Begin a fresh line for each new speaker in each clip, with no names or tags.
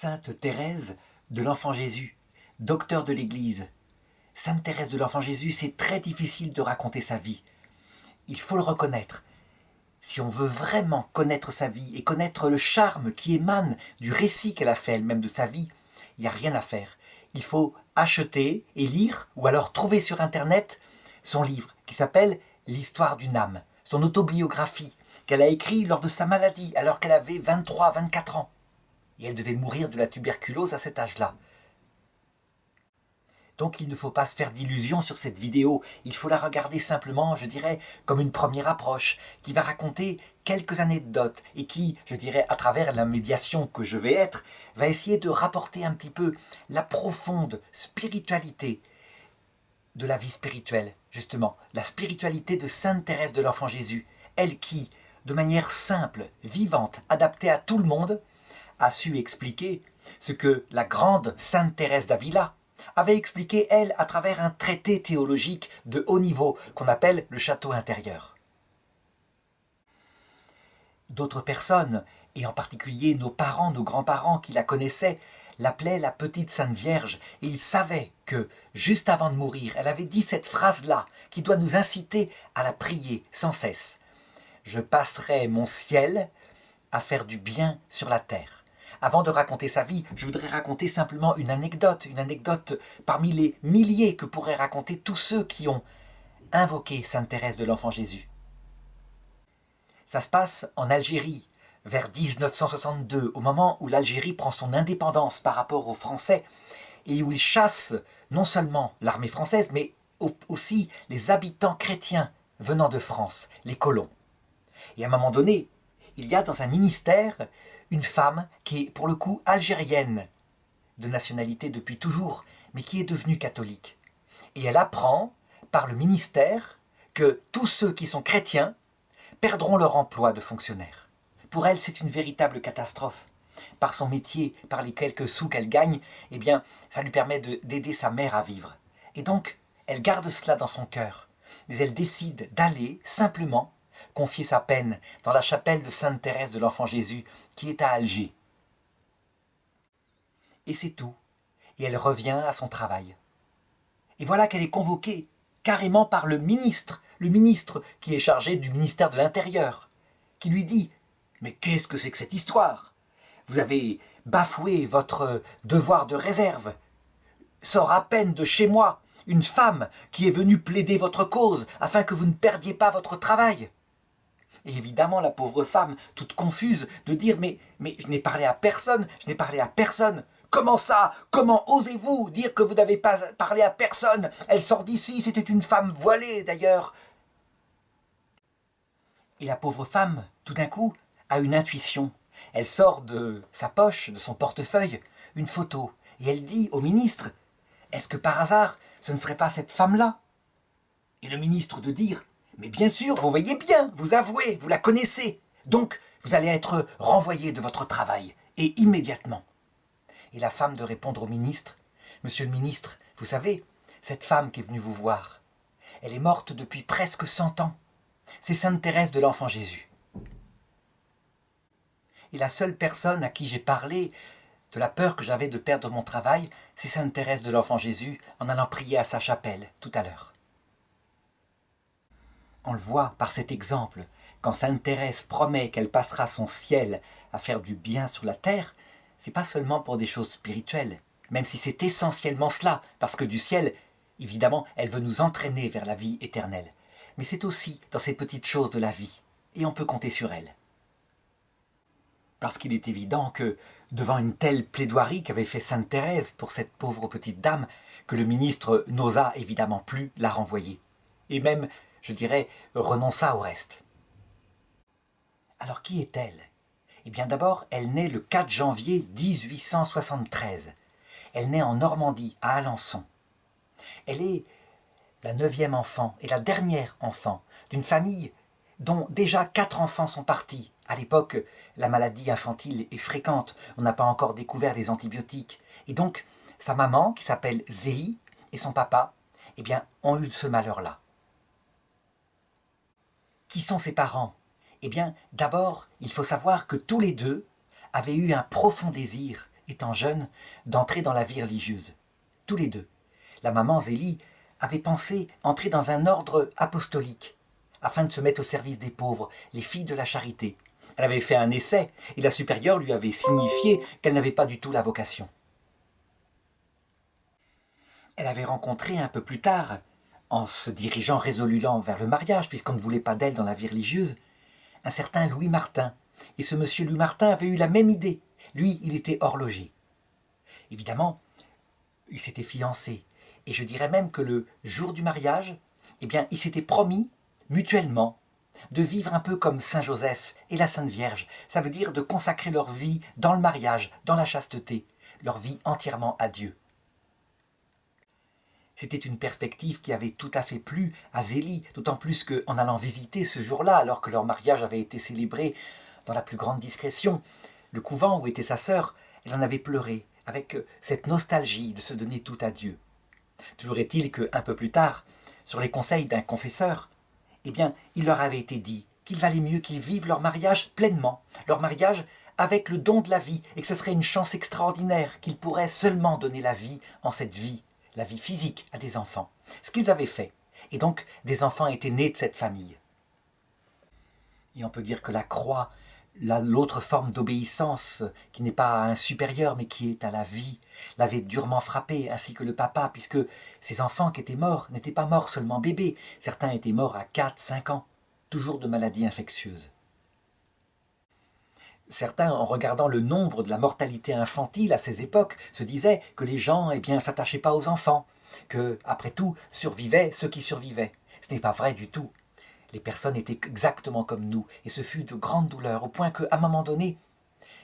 Sainte Thérèse de l'Enfant Jésus, docteur de l'Église. Sainte Thérèse de l'Enfant Jésus, c'est très difficile de raconter sa vie. Il faut le reconnaître. Si on veut vraiment connaître sa vie et connaître le charme qui émane du récit qu'elle a fait elle-même de sa vie, il n'y a rien à faire. Il faut acheter et lire, ou alors trouver sur Internet son livre qui s'appelle « L'histoire d'une âme », son autobiographie qu'elle a écrite lors de sa maladie alors qu'elle avait 23-24 ans. Et elle devait mourir de la tuberculose à cet âge-là. Donc il ne faut pas se faire d'illusions sur cette vidéo, il faut la regarder simplement, je dirais, comme une première approche, qui va raconter quelques anecdotes et qui, je dirais, à travers la médiation que je vais être, va essayer de rapporter un petit peu la profonde spiritualité de la vie spirituelle, justement, la spiritualité de Sainte Thérèse de l'Enfant Jésus, elle qui, de manière simple, vivante, adaptée à tout le monde, a su expliquer ce que la grande Sainte Thérèse d'Avila avait expliqué, elle, à travers un traité théologique de haut niveau qu'on appelle le château intérieur. D'autres personnes, et en particulier nos parents, nos grands-parents qui la connaissaient, l'appelaient la petite Sainte Vierge, et ils savaient que, juste avant de mourir, elle avait dit cette phrase-là, qui doit nous inciter à la prier sans cesse. « Je passerai mon ciel à faire du bien sur la terre ». Avant de raconter sa vie, je voudrais raconter simplement une anecdote parmi les milliers que pourraient raconter tous ceux qui ont invoqué Sainte Thérèse de l'Enfant Jésus. Ça se passe en Algérie, vers 1962, au moment où l'Algérie prend son indépendance par rapport aux Français et où ils chassent non seulement l'armée française, mais aussi les habitants chrétiens venant de France, les colons. Et à un moment donné, il y a dans un ministère une femme qui est pour le coup algérienne, de nationalité depuis toujours, mais qui est devenue catholique. Et elle apprend par le ministère que tous ceux qui sont chrétiens perdront leur emploi de fonctionnaire. Pour elle, c'est une véritable catastrophe. Par son métier, par les quelques sous qu'elle gagne, eh bien, ça lui permet d'aider sa mère à vivre. Et donc, elle garde cela dans son cœur. Mais elle décide d'aller simplement confier sa peine dans la chapelle de Sainte Thérèse de l'Enfant Jésus qui est à Alger. Et c'est tout. Et elle revient à son travail. Et voilà qu'elle est convoquée carrément par le ministre qui est chargé du ministère de l'Intérieur, qui lui dit « Mais qu'est-ce que c'est que cette histoire? Vous avez bafoué votre devoir de réserve. Sort à peine de chez moi une femme qui est venue plaider votre cause afin que vous ne perdiez pas votre travail. » Et évidemment, la pauvre femme, toute confuse, de dire « Mais je n'ai parlé à personne, je n'ai parlé à personne. Comment ça? Comment osez-vous dire que vous n'avez pas parlé à personne? Elle sort d'ici, c'était une femme voilée d'ailleurs. » Et la pauvre femme, tout d'un coup, a une intuition. Elle sort de sa poche, de son portefeuille, une photo. Et elle dit au ministre « Est-ce que par hasard, ce ne serait pas cette femme-là » Et le ministre de dire « Mais bien sûr, vous voyez bien, vous avouez, vous la connaissez. Donc, vous allez être renvoyé de votre travail, et immédiatement. » Et la femme de répondre au ministre « Monsieur le ministre, vous savez, cette femme qui est venue vous voir, elle est morte depuis presque 100 ans. C'est Sainte Thérèse de l'Enfant Jésus. Et la seule personne à qui j'ai parlé de la peur que j'avais de perdre mon travail, c'est Sainte Thérèse de l'Enfant Jésus en allant prier à sa chapelle tout à l'heure. » On le voit par cet exemple, quand Sainte Thérèse promet qu'elle passera son ciel à faire du bien sur la terre, c'est pas seulement pour des choses spirituelles, même si c'est essentiellement cela, parce que du ciel, évidemment, elle veut nous entraîner vers la vie éternelle. Mais c'est aussi dans ces petites choses de la vie, et on peut compter sur elle. Parce qu'il est évident que, devant une telle plaidoirie qu'avait fait Sainte Thérèse pour cette pauvre petite dame, que le ministre n'osa évidemment plus la renvoyer. Et même, je dirais, renonça au reste. Alors qui est-elle? Eh bien d'abord, elle naît le 4 janvier 1873. Elle naît en Normandie, à Alençon. Elle est la 9e enfant et la dernière enfant d'une famille dont déjà 4 enfants sont partis. À l'époque, la maladie infantile est fréquente, on n'a pas encore découvert les antibiotiques. Et donc, sa maman, qui s'appelle Zélie, et son papa, eh bien, ont eu ce malheur-là. Qui sont ses parents? Eh bien, d'abord, il faut savoir que tous les deux avaient eu un profond désir étant jeunes, d'entrer dans la vie religieuse. Tous les deux. La maman Zélie avait pensé entrer dans un ordre apostolique, afin de se mettre au service des pauvres, les filles de la charité. Elle avait fait un essai, et la supérieure lui avait signifié qu'elle n'avait pas du tout la vocation. Elle avait rencontré un peu plus tard, en se dirigeant résolument vers le mariage, puisqu'on ne voulait pas d'elle dans la vie religieuse, un certain Louis Martin. Et ce monsieur Louis Martin avait eu la même idée. Lui, il était horloger. Évidemment, il s'était fiancé. Et je dirais même que le jour du mariage, eh bien, ils s'étaient promis, mutuellement, de vivre un peu comme Saint Joseph et la Sainte Vierge. Ça veut dire de consacrer leur vie dans le mariage, dans la chasteté, leur vie entièrement à Dieu. C'était une perspective qui avait tout à fait plu à Zélie, d'autant plus qu'en allant visiter ce jour-là, alors que leur mariage avait été célébré dans la plus grande discrétion, le couvent où était sa sœur, elle en avait pleuré, avec cette nostalgie de se donner tout à Dieu. Toujours est-il qu'un peu plus tard, sur les conseils d'un confesseur, eh bien, il leur avait été dit qu'il valait mieux qu'ils vivent leur mariage pleinement, leur mariage avec le don de la vie, et que ce serait une chance extraordinaire qu'ils pourraient seulement donner la vie en cette vie, la vie physique à des enfants. Ce qu'ils avaient fait. Et donc, des enfants étaient nés de cette famille. Et on peut dire que la croix, l'autre forme d'obéissance, qui n'est pas à un supérieur, mais qui est à la vie, l'avait durement frappé, ainsi que le papa, puisque ces enfants qui étaient morts n'étaient pas morts seulement bébés. Certains étaient morts à 4, 5 ans, toujours de maladies infectieuses. Certains, en regardant le nombre de la mortalité infantile à ces époques, se disaient que les gens s'attachaient pas aux enfants, que, après tout, survivaient ceux qui survivaient. Ce n'est pas vrai du tout. Les personnes étaient exactement comme nous, et ce fut de grandes douleurs, au point qu'à un moment donné,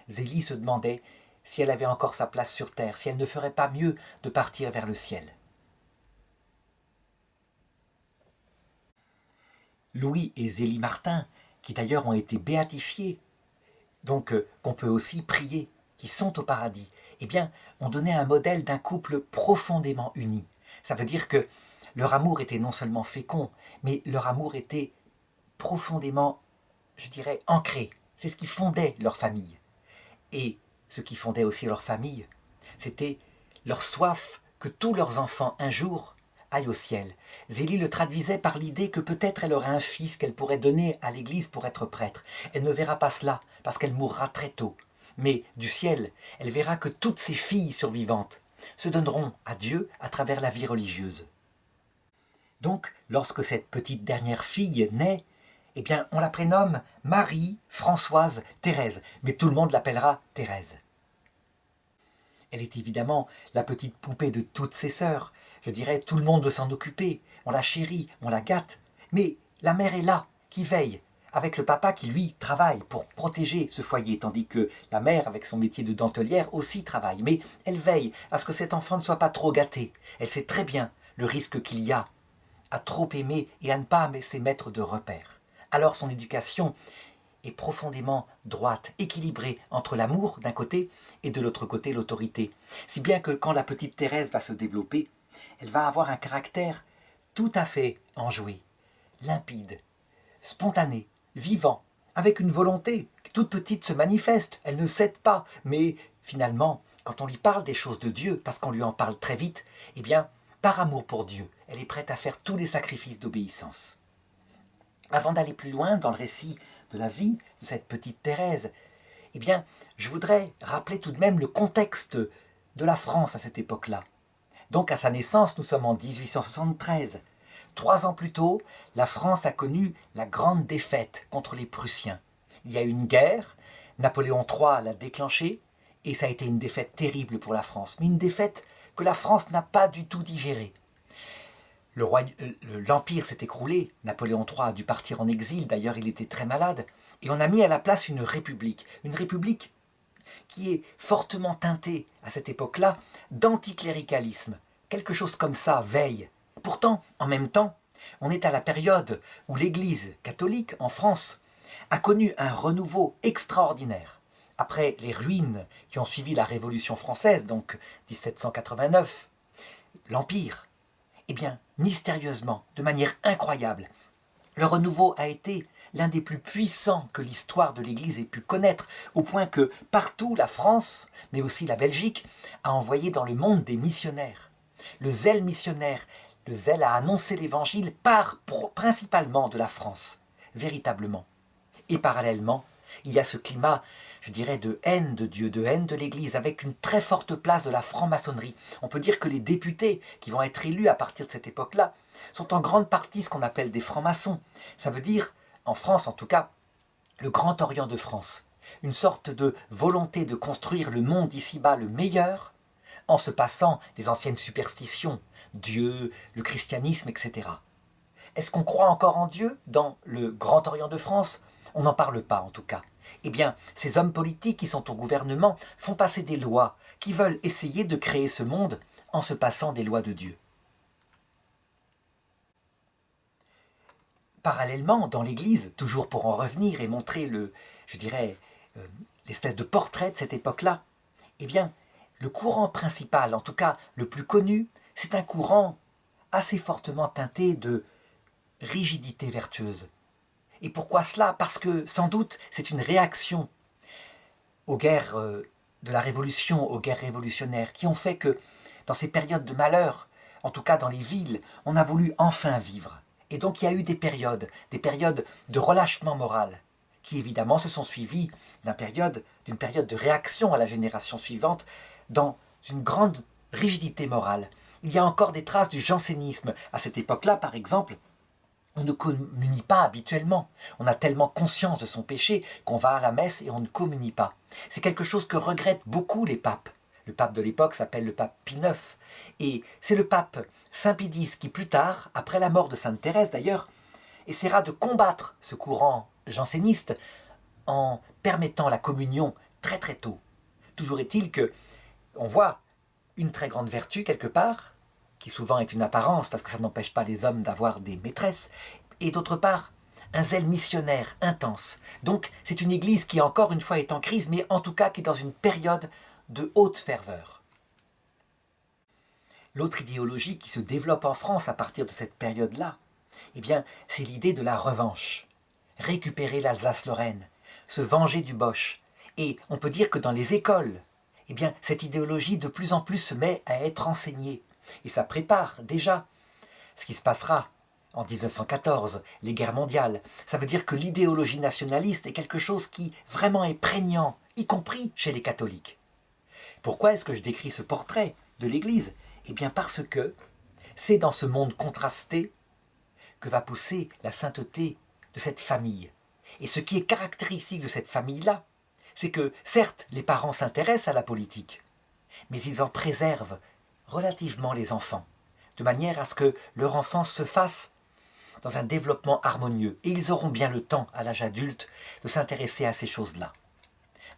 Zélie se demandait si elle avait encore sa place sur terre, si elle ne ferait pas mieux de partir vers le ciel. Louis et Zélie Martin, qui d'ailleurs ont été béatifiés, donc qu'on peut aussi prier, qui sont au paradis, eh bien, on donnait un modèle d'un couple profondément uni. Ça veut dire que leur amour était non seulement fécond, mais leur amour était profondément, je dirais, ancré. C'est ce qui fondait leur famille. Et ce qui fondait aussi leur famille, c'était leur soif que tous leurs enfants, un jour, aillent au ciel. Zélie le traduisait par l'idée que peut-être elle aurait un fils qu'elle pourrait donner à l'église pour être prêtre. Elle ne verra pas cela, parce qu'elle mourra très tôt. Mais du ciel, elle verra que toutes ses filles survivantes se donneront à Dieu à travers la vie religieuse. Donc, lorsque cette petite dernière fille naît, eh bien, on la prénomme Marie, Françoise, Thérèse, mais tout le monde l'appellera Thérèse. Elle est évidemment la petite poupée de toutes ses sœurs. Je dirais, tout le monde veut s'en occuper, on la chérit, on la gâte. Mais la mère est là, qui veille, avec le papa qui, lui, travaille pour protéger ce foyer, tandis que la mère, avec son métier de dentelière, aussi travaille. Mais elle veille à ce que cet enfant ne soit pas trop gâté. Elle sait très bien le risque qu'il y a à trop aimer et à ne pas se mettre de repères. Alors son éducation est profondément droite, équilibrée entre l'amour d'un côté et de l'autre côté l'autorité. Si bien que quand la petite Thérèse va se développer, elle va avoir un caractère tout à fait enjoué, limpide, spontané, vivant, avec une volonté qui toute petite se manifeste, elle ne cède pas, mais finalement, quand on lui parle des choses de Dieu, parce qu'on lui en parle très vite, eh bien, par amour pour Dieu, elle est prête à faire tous les sacrifices d'obéissance. Avant d'aller plus loin dans le récit de la vie de cette petite Thérèse, eh bien, je voudrais rappeler tout de même le contexte de la France à cette époque-là. Donc à sa naissance, nous sommes en 1873. 3 ans plus tôt, la France a connu la grande défaite contre les Prussiens. Il y a eu une guerre, Napoléon III l'a déclenchée, et ça a été une défaite terrible pour la France. Mais une défaite que la France n'a pas du tout digérée. L'Empire s'est écroulé, Napoléon III a dû partir en exil, d'ailleurs il était très malade, et on a mis à la place une république qui est fortement teintée à cette époque-là d'anticléricalisme. Quelque chose comme ça veille. Pourtant, en même temps, on est à la période où l'Église catholique en France a connu un renouveau extraordinaire. Après les ruines qui ont suivi la Révolution française, donc 1789, l'Empire, eh bien, mystérieusement, de manière incroyable, le renouveau a été l'un des plus puissants que l'histoire de l'Église ait pu connaître, au point que partout la France, mais aussi la Belgique, a envoyé dans le monde des missionnaires. Le zèle missionnaire, le zèle à annoncer l'Évangile part principalement de la France, véritablement. Et parallèlement, il y a ce climat, je dirais, de haine de Dieu, de haine de l'Église, avec une très forte place de la franc-maçonnerie. On peut dire que les députés qui vont être élus à partir de cette époque-là sont en grande partie ce qu'on appelle des francs-maçons. Ça veut dire, en France en tout cas, le Grand Orient de France. Une sorte de volonté de construire le monde ici-bas le meilleur, en se passant des anciennes superstitions, Dieu, le christianisme, etc. Est-ce qu'on croit encore en Dieu dans le Grand Orient de France? On n'en parle pas en tout cas. Eh bien, ces hommes politiques qui sont au gouvernement font passer des lois qui veulent essayer de créer ce monde en se passant des lois de Dieu. Parallèlement, dans l'Église, toujours pour en revenir et montrer l'espèce de portrait de cette époque-là, eh bien, le courant principal, en tout cas le plus connu, c'est un courant assez fortement teinté de rigidité vertueuse. Et pourquoi cela? Parce que, sans doute, c'est une réaction aux guerres de la Révolution, aux guerres révolutionnaires, qui ont fait que, dans ces périodes de malheur, en tout cas dans les villes, on a voulu enfin vivre. Et donc il y a eu des périodes de relâchement moral, qui évidemment se sont suivies d'une période de réaction à la génération suivante, dans une grande rigidité morale. Il y a encore des traces du jansénisme. À cette époque-là, par exemple, on ne communie pas habituellement. On a tellement conscience de son péché qu'on va à la messe et on ne communie pas. C'est quelque chose que regrettent beaucoup les papes. Le pape de l'époque s'appelle le pape Pie IX. Et c'est le pape Saint Pie X qui, plus tard, après la mort de Sainte Thérèse d'ailleurs, essaiera de combattre ce courant janséniste en permettant la communion très très tôt. Toujours est-il que on voit une très grande vertu quelque part, qui souvent est une apparence parce que ça n'empêche pas les hommes d'avoir des maîtresses, et d'autre part, un zèle missionnaire intense. Donc c'est une église qui encore une fois est en crise, mais en tout cas qui est dans une période de haute ferveur. L'autre idéologie qui se développe en France à partir de cette période-là, eh bien, c'est l'idée de la revanche. Récupérer l'Alsace-Lorraine, se venger du Bosch. Et on peut dire que dans les écoles, eh bien, cette idéologie de plus en plus se met à être enseignée. Et ça prépare déjà ce qui se passera en 1914, les guerres mondiales. Ça veut dire que l'idéologie nationaliste est quelque chose qui vraiment est prégnant, y compris chez les catholiques. Pourquoi est-ce que je décris ce portrait de l'Église? Eh bien parce que c'est dans ce monde contrasté que va pousser la sainteté de cette famille. Et ce qui est caractéristique de cette famille-là, c'est que certes, les parents s'intéressent à la politique, mais ils en préservent relativement les enfants, de manière à ce que leur enfance se fasse dans un développement harmonieux. Et ils auront bien le temps, à l'âge adulte, de s'intéresser à ces choses-là.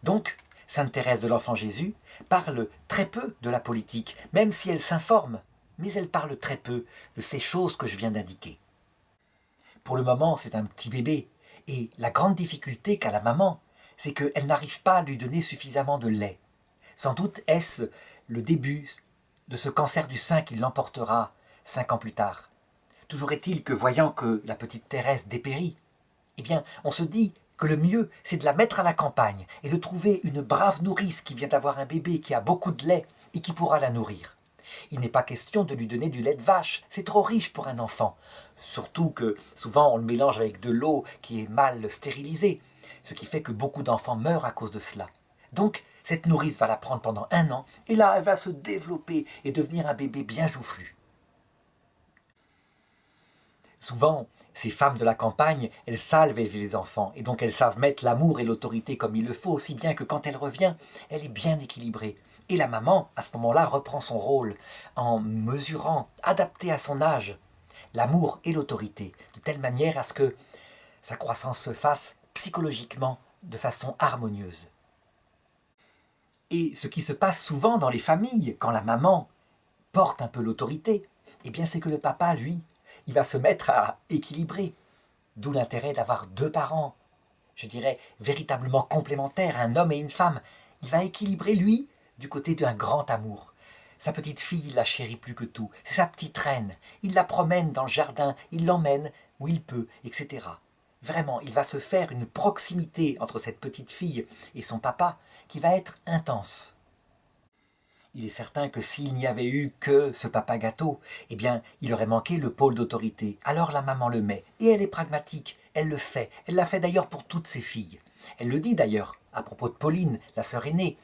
Donc, Sainte Thérèse de l'Enfant Jésus parle très peu de la politique, même si elle s'informe, mais elle parle très peu de ces choses que je viens d'indiquer. Pour le moment, c'est un petit bébé, et la grande difficulté qu'a la maman, c'est qu'elle n'arrive pas à lui donner suffisamment de lait. Sans doute est-ce le début de ce cancer du sein qui l'emportera 5 ans plus tard. Toujours est-il que, voyant que la petite Thérèse dépérit, eh bien, on se dit que le mieux, c'est de la mettre à la campagne et de trouver une brave nourrice qui vient d'avoir un bébé qui a beaucoup de lait et qui pourra la nourrir. Il n'est pas question de lui donner du lait de vache, c'est trop riche pour un enfant. Surtout que souvent on le mélange avec de l'eau qui est mal stérilisée, ce qui fait que beaucoup d'enfants meurent à cause de cela. Donc, cette nourrice va la prendre pendant 1 an, et là, elle va se développer et devenir un bébé bien joufflu. Souvent, ces femmes de la campagne, elles savent élever les enfants, et donc elles savent mettre l'amour et l'autorité comme il le faut, aussi bien que quand elle revient, elle est bien équilibrée. Et la maman, à ce moment-là, reprend son rôle en mesurant, adapté à son âge, l'amour et l'autorité, de telle manière à ce que sa croissance se fasse psychologiquement de façon harmonieuse. Et ce qui se passe souvent dans les familles, quand la maman porte un peu l'autorité, eh bien c'est que le papa, lui, il va se mettre à équilibrer. D'où l'intérêt d'avoir 2 parents, je dirais, véritablement complémentaires, un homme et une femme. Il va équilibrer, lui, du côté d'un grand amour. Sa petite fille, il la chérit plus que tout. C'est sa petite reine. Il la promène dans le jardin, il l'emmène où il peut, etc. Vraiment, il va se faire une proximité entre cette petite fille et son papa qui va être intense. Il est certain que s'il n'y avait eu que ce papa gâteau, eh bien, il aurait manqué le pôle d'autorité. Alors la maman le met, et elle est pragmatique, elle le fait. Elle l'a fait d'ailleurs pour toutes ses filles. Elle le dit d'ailleurs, à propos de Pauline, la sœur aînée.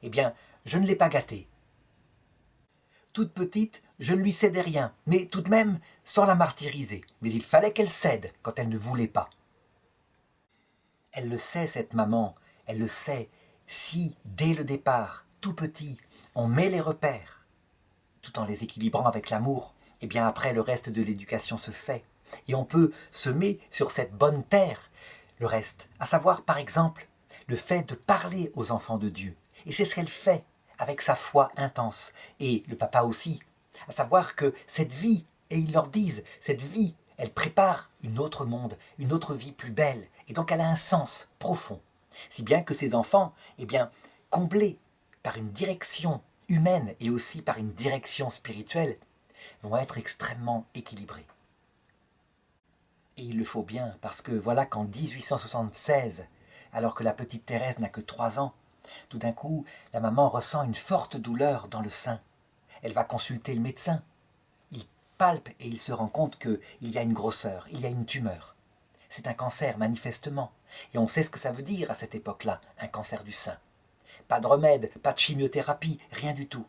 Eh bien, je ne l'ai pas gâtée. Toute petite, je ne lui cédais rien, mais tout de même sans la martyriser. Mais il fallait qu'elle cède quand elle ne voulait pas. Elle le sait, cette maman, elle le sait. Si, dès le départ, tout petit, on met les repères, tout en les équilibrant avec l'amour, et bien après le reste de l'éducation se fait. Et on peut semer sur cette bonne terre le reste, à savoir par exemple le fait de parler aux enfants de Dieu. Et c'est ce qu'elle fait avec sa foi intense, et le papa aussi, à savoir que cette vie, et ils leur disent, cette vie, elle prépare un autre monde, une autre vie plus belle, et donc elle a un sens profond. Si bien que ces enfants, eh bien, comblés par une direction humaine et aussi par une direction spirituelle, vont être extrêmement équilibrés. Et il le faut bien, parce que voilà qu'en 1876, alors que la petite Thérèse n'a que 3 ans, tout d'un coup, la maman ressent une forte douleur dans le sein. Elle va consulter le médecin. Il palpe et il se rend compte qu'il y a une grosseur, il y a une tumeur. C'est un cancer, manifestement. Et on sait ce que ça veut dire à cette époque-là, un cancer du sein. Pas de remède, pas de chimiothérapie, rien du tout.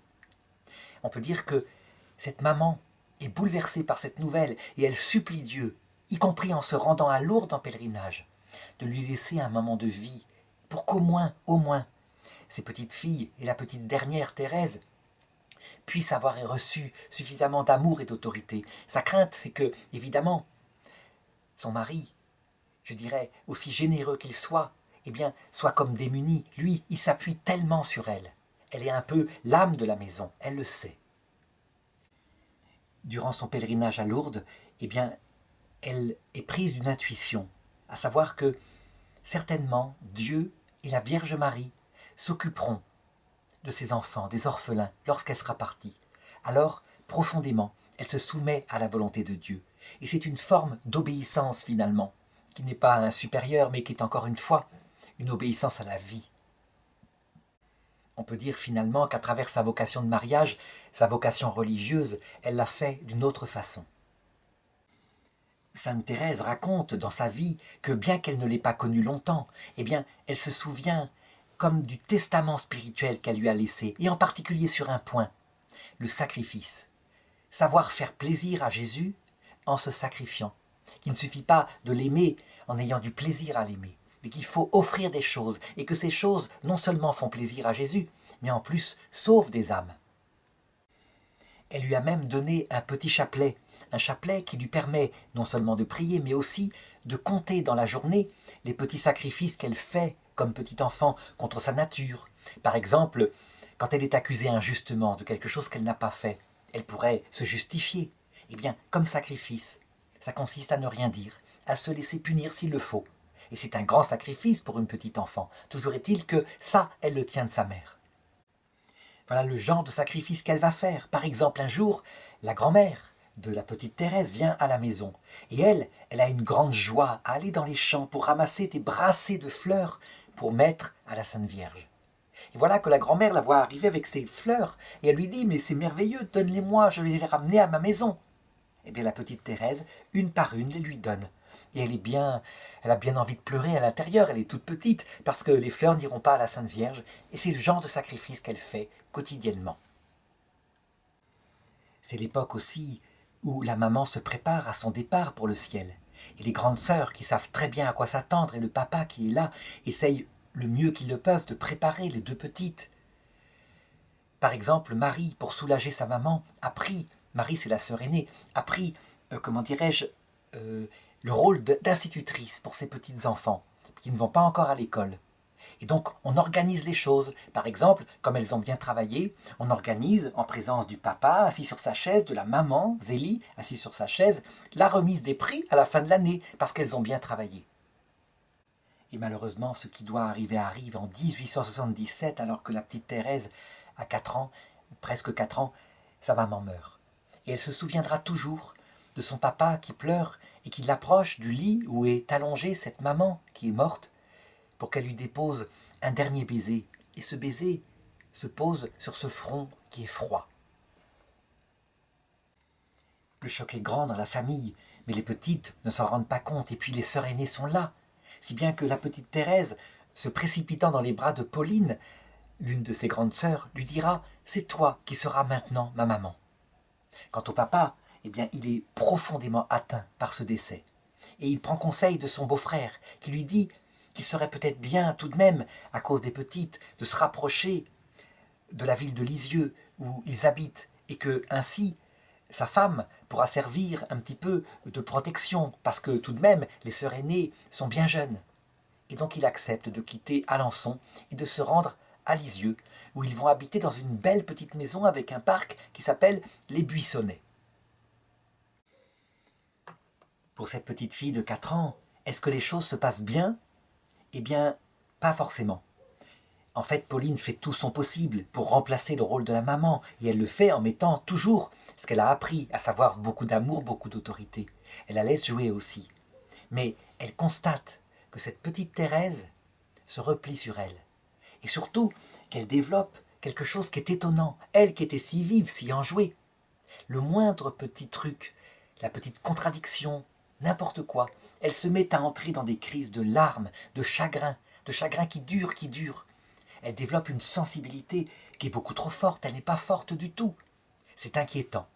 On peut dire que cette maman est bouleversée par cette nouvelle et elle supplie Dieu, y compris en se rendant à Lourdes en pèlerinage, de lui laisser un moment de vie pour qu'au moins, ces petites filles et la petite dernière Thérèse puissent avoir reçu suffisamment d'amour et d'autorité. Sa crainte, c'est que, évidemment, son mari, je dirais, aussi généreux qu'il soit, eh bien, soit comme démuni. Lui, il s'appuie tellement sur elle. Elle est un peu l'âme de la maison, elle le sait. Durant son pèlerinage à Lourdes, eh bien, elle est prise d'une intuition, à savoir que, certainement, Dieu et la Vierge Marie s'occuperont de ses enfants, des orphelins, lorsqu'elle sera partie. Alors, profondément, elle se soumet à la volonté de Dieu. Et c'est une forme d'obéissance, finalement, qui n'est pas un supérieur, mais qui est encore une fois une obéissance à la vie. On peut dire finalement qu'à travers sa vocation de mariage, sa vocation religieuse, elle l'a fait d'une autre façon. Sainte Thérèse raconte dans sa vie que bien qu'elle ne l'ait pas connue longtemps, eh bien, elle se souvient comme du testament spirituel qu'elle lui a laissé, et en particulier sur un point, le sacrifice. Savoir faire plaisir à Jésus en se sacrifiant. Qu'il ne suffit pas de l'aimer en ayant du plaisir à l'aimer, mais qu'il faut offrir des choses, et que ces choses non seulement font plaisir à Jésus, mais en plus sauvent des âmes. Elle lui a même donné un petit chapelet, un chapelet qui lui permet non seulement de prier, mais aussi de compter dans la journée les petits sacrifices qu'elle fait comme petit enfant contre sa nature. Par exemple, quand elle est accusée injustement de quelque chose qu'elle n'a pas fait, elle pourrait se justifier. Eh bien, comme sacrifice, ça consiste à ne rien dire, à se laisser punir s'il le faut. Et c'est un grand sacrifice pour une petite enfant. Toujours est-il que ça, elle le tient de sa mère. Voilà le genre de sacrifice qu'elle va faire. Par exemple, un jour, la grand-mère de la petite Thérèse vient à la maison. Et elle a une grande joie à aller dans les champs pour ramasser des brassées de fleurs pour mettre à la Sainte Vierge. Et voilà que la grand-mère la voit arriver avec ses fleurs et elle lui dit « Mais c'est merveilleux, donne-les-moi, je vais les ramener à ma maison. » Eh bien la petite Thérèse, une par une, les lui donne. Et elle a bien envie de pleurer à l'intérieur, elle est toute petite, parce que les fleurs n'iront pas à la Sainte Vierge, et c'est le genre de sacrifice qu'elle fait quotidiennement. C'est l'époque aussi où la maman se prépare à son départ pour le ciel. Et les grandes sœurs qui savent très bien à quoi s'attendre, et le papa qui est là, essayent le mieux qu'ils le peuvent de préparer les 2 petites. Par exemple, Marie, pour soulager sa maman, a pris, Marie c'est la sœur aînée, a pris, comment dirais-je, le rôle d'institutrice pour ces petits enfants qui ne vont pas encore à l'école. Et donc, on organise les choses. Par exemple, comme elles ont bien travaillé, on organise, en présence du papa, assis sur sa chaise, de la maman, Zélie, assis sur sa chaise, la remise des prix à la fin de l'année, parce qu'elles ont bien travaillé. Et malheureusement, ce qui doit arriver arrive en 1877, alors que la petite Thérèse a 4 ans, presque 4 ans, sa maman meurt. Et elle se souviendra toujours de son papa qui pleure et qu'il l'approche du lit où est allongée cette maman qui est morte pour qu'elle lui dépose un dernier baiser. Et ce baiser se pose sur ce front qui est froid. Le choc est grand dans la famille, mais les petites ne s'en rendent pas compte, et puis les sœurs aînées sont là, si bien que la petite Thérèse, se précipitant dans les bras de Pauline, l'une de ses grandes sœurs, lui dira « C'est toi qui seras maintenant ma maman ». Quant au papa, eh bien, il est profondément atteint par ce décès. Et il prend conseil de son beau-frère, qui lui dit qu'il serait peut-être bien tout de même, à cause des petites, de se rapprocher de la ville de Lisieux, où ils habitent, et que ainsi sa femme pourra servir un petit peu de protection, parce que tout de même, les sœurs aînées sont bien jeunes. Et donc il accepte de quitter Alençon et de se rendre à Lisieux, où ils vont habiter dans une belle petite maison avec un parc qui s'appelle les Buissonnets. Pour cette petite fille de 4 ans, est-ce que les choses se passent bien? Eh bien, pas forcément. En fait, Pauline fait tout son possible pour remplacer le rôle de la maman, et elle le fait en mettant toujours ce qu'elle a appris, à savoir beaucoup d'amour, beaucoup d'autorité. Elle la laisse jouer aussi. Mais elle constate que cette petite Thérèse se replie sur elle. Et surtout, qu'elle développe quelque chose qui est étonnant, elle qui était si vive, si enjouée. Le moindre petit truc, la petite contradiction, n'importe quoi, elle se met à entrer dans des crises de larmes, de chagrin qui dure, qui dure. Elle développe une sensibilité qui est beaucoup trop forte, elle n'est pas forte du tout. C'est inquiétant.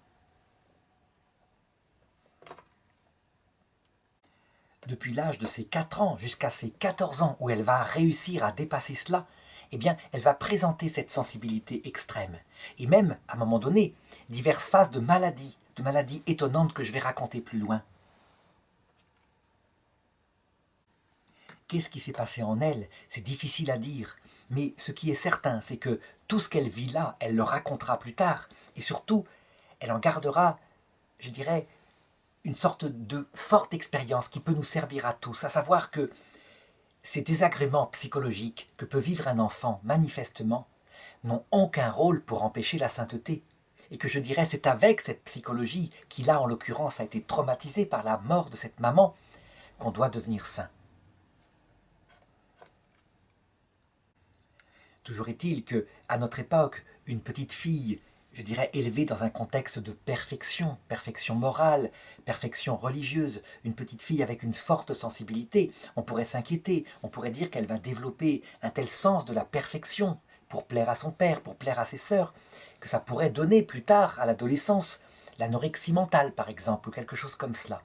Depuis l'âge de ses 4 ans jusqu'à ses 14 ans, où elle va réussir à dépasser cela, eh bien, elle va présenter cette sensibilité extrême. Et même, à un moment donné, diverses phases de maladies étonnantes que je vais raconter plus loin. Qu'est-ce qui s'est passé en elle? C'est difficile à dire. Mais ce qui est certain, c'est que tout ce qu'elle vit là, elle le racontera plus tard. Et surtout, elle en gardera, je dirais, une sorte de forte expérience qui peut nous servir à tous. À savoir que ces désagréments psychologiques que peut vivre un enfant, manifestement, n'ont aucun rôle pour empêcher la sainteté. Et que je dirais, c'est avec cette psychologie, qui là, en l'occurrence, a été traumatisée par la mort de cette maman, qu'on doit devenir saint. Toujours est-il que, à notre époque, une petite fille, je dirais élevée dans un contexte de perfection, perfection morale, perfection religieuse, une petite fille avec une forte sensibilité, on pourrait s'inquiéter, on pourrait dire qu'elle va développer un tel sens de la perfection pour plaire à son père, pour plaire à ses sœurs, que ça pourrait donner plus tard, à l'adolescence, l'anorexie mentale par exemple, ou quelque chose comme cela.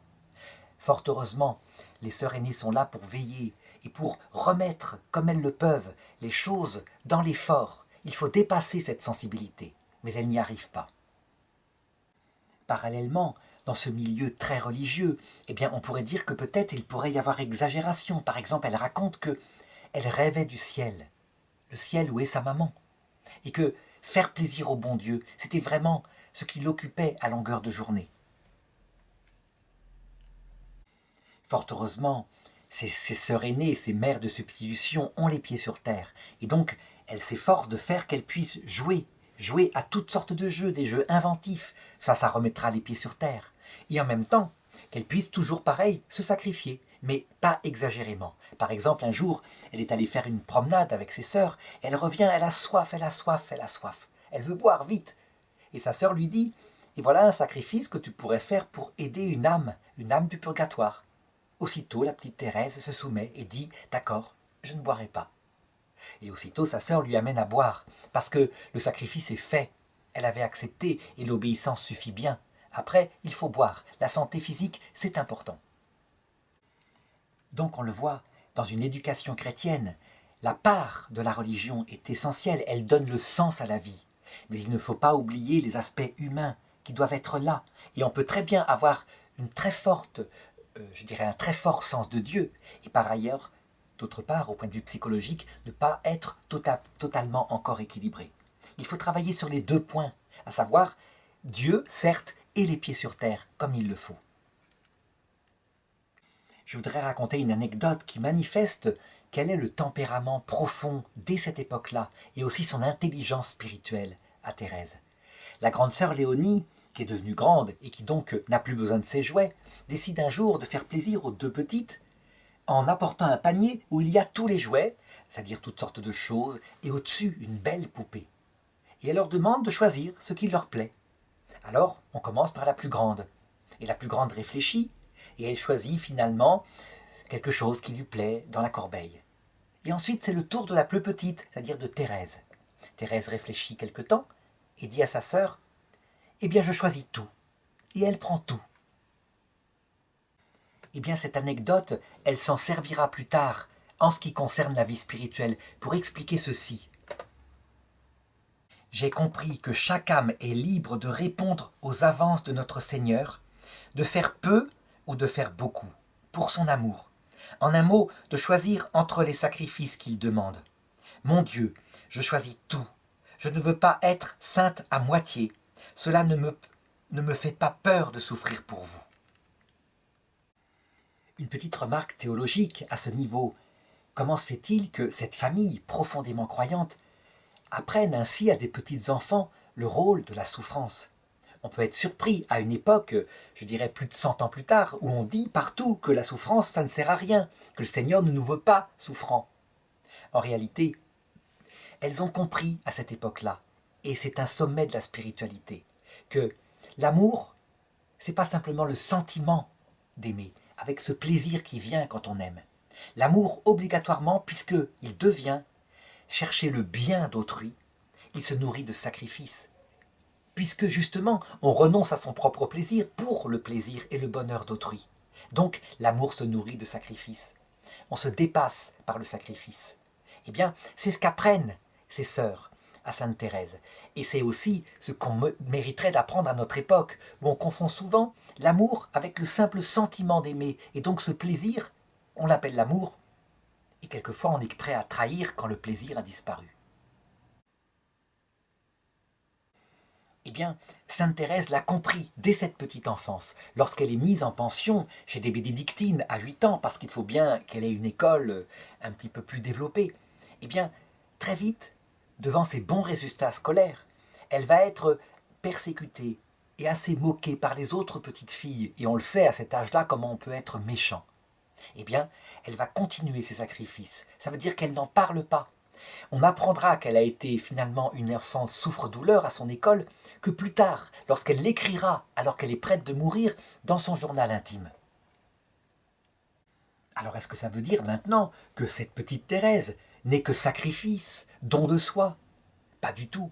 Fort heureusement, les sœurs aînées sont là pour veiller, et pour remettre, comme elles le peuvent, les choses dans l'effort. Il faut dépasser cette sensibilité, mais elles n'y arrivent pas. Parallèlement, dans ce milieu très religieux, eh bien, on pourrait dire que peut-être il pourrait y avoir exagération. Par exemple, elle raconte qu'elle rêvait du ciel, le ciel où est sa maman, et que faire plaisir au bon Dieu, c'était vraiment ce qui l'occupait à longueur de journée. Fort heureusement, ces sœurs aînées, ces mères de substitution ont les pieds sur terre. Et donc, elles s'efforcent de faire qu'elles puissent jouer à toutes sortes de jeux, des jeux inventifs. Ça remettra les pieds sur terre. Et en même temps, qu'elles puissent toujours pareil se sacrifier, mais pas exagérément. Par exemple, un jour, elle est allée faire une promenade avec ses sœurs. Elle revient, elle a soif, elle a soif, elle a soif. Elle veut boire vite. Et sa sœur lui dit, et voilà un sacrifice que tu pourrais faire pour aider une âme du purgatoire. Aussitôt, la petite Thérèse se soumet et dit « D'accord, je ne boirai pas ». Et aussitôt, sa sœur lui amène à boire, parce que le sacrifice est fait. Elle avait accepté et l'obéissance suffit bien. Après, il faut boire. La santé physique, c'est important. Donc, on le voit, dans une éducation chrétienne, la part de la religion est essentielle. Elle donne le sens à la vie. Mais il ne faut pas oublier les aspects humains qui doivent être là. Et on peut très bien avoir une très forte je dirais, un très fort sens de Dieu, et par ailleurs, d'autre part, au point de vue psychologique, ne pas être totalement encore équilibré. Il faut travailler sur les 2 points, à savoir Dieu, certes, et les pieds sur terre, comme il le faut. Je voudrais raconter une anecdote qui manifeste quel est le tempérament profond dès cette époque-là, et aussi son intelligence spirituelle à Thérèse. La grande sœur Léonie qui est devenue grande et qui donc n'a plus besoin de ses jouets, décide un jour de faire plaisir aux deux petites en apportant un panier où il y a tous les jouets, c'est-à-dire toutes sortes de choses, et au-dessus une belle poupée. Et elle leur demande de choisir ce qui leur plaît. Alors, on commence par la plus grande. Et la plus grande réfléchit, et elle choisit finalement quelque chose qui lui plaît dans la corbeille. Et ensuite, c'est le tour de la plus petite, c'est-à-dire de Thérèse. Thérèse réfléchit quelque temps et dit à sa sœur « Eh bien, je choisis tout. » Et elle prend tout. Eh bien, cette anecdote, elle s'en servira plus tard, en ce qui concerne la vie spirituelle, pour expliquer ceci. J'ai compris que chaque âme est libre de répondre aux avances de notre Seigneur, de faire peu ou de faire beaucoup, pour son amour. En un mot, de choisir entre les sacrifices qu'il demande. Mon Dieu, je choisis tout. Je ne veux pas être sainte à moitié. Cela ne me fait pas peur de souffrir pour vous. Une petite remarque théologique à ce niveau. Comment se fait-il que cette famille profondément croyante apprenne ainsi à des petits enfants le rôle de la souffrance? On peut être surpris à une époque, je dirais plus de 100 ans plus tard, où on dit partout que la souffrance, ça ne sert à rien, que le Seigneur ne nous veut pas souffrants. En réalité, elles ont compris à cette époque-là, et c'est un sommet de la spiritualité, que l'amour, c'est pas simplement le sentiment d'aimer, avec ce plaisir qui vient quand on aime. L'amour, obligatoirement, puisqu'il devient chercher le bien d'autrui, il se nourrit de sacrifices. Puisque justement, on renonce à son propre plaisir pour le plaisir et le bonheur d'autrui. Donc, l'amour se nourrit de sacrifices. On se dépasse par le sacrifice. Eh bien, c'est ce qu'apprennent ces sœurs à Sainte Thérèse. Et c'est aussi ce qu'on mériterait d'apprendre à notre époque, où on confond souvent l'amour avec le simple sentiment d'aimer. Et donc ce plaisir, on l'appelle l'amour, et quelquefois on est prêt à trahir quand le plaisir a disparu. Eh bien, Sainte Thérèse l'a compris dès cette petite enfance, lorsqu'elle est mise en pension chez des bénédictines à 8 ans, parce qu'il faut bien qu'elle ait une école un petit peu plus développée. Eh bien, très vite, devant ses bons résultats scolaires, elle va être persécutée et assez moquée par les autres petites filles, et on le sait à cet âge-là comment on peut être méchant. Eh bien, elle va continuer ses sacrifices. Ça veut dire qu'elle n'en parle pas. On apprendra qu'elle a été finalement une enfant souffre-douleur à son école que plus tard, lorsqu'elle l'écrira alors qu'elle est prête de mourir dans son journal intime. Alors est-ce que ça veut dire maintenant que cette petite Thérèse n'est que sacrifice, don de soi? Pas du tout.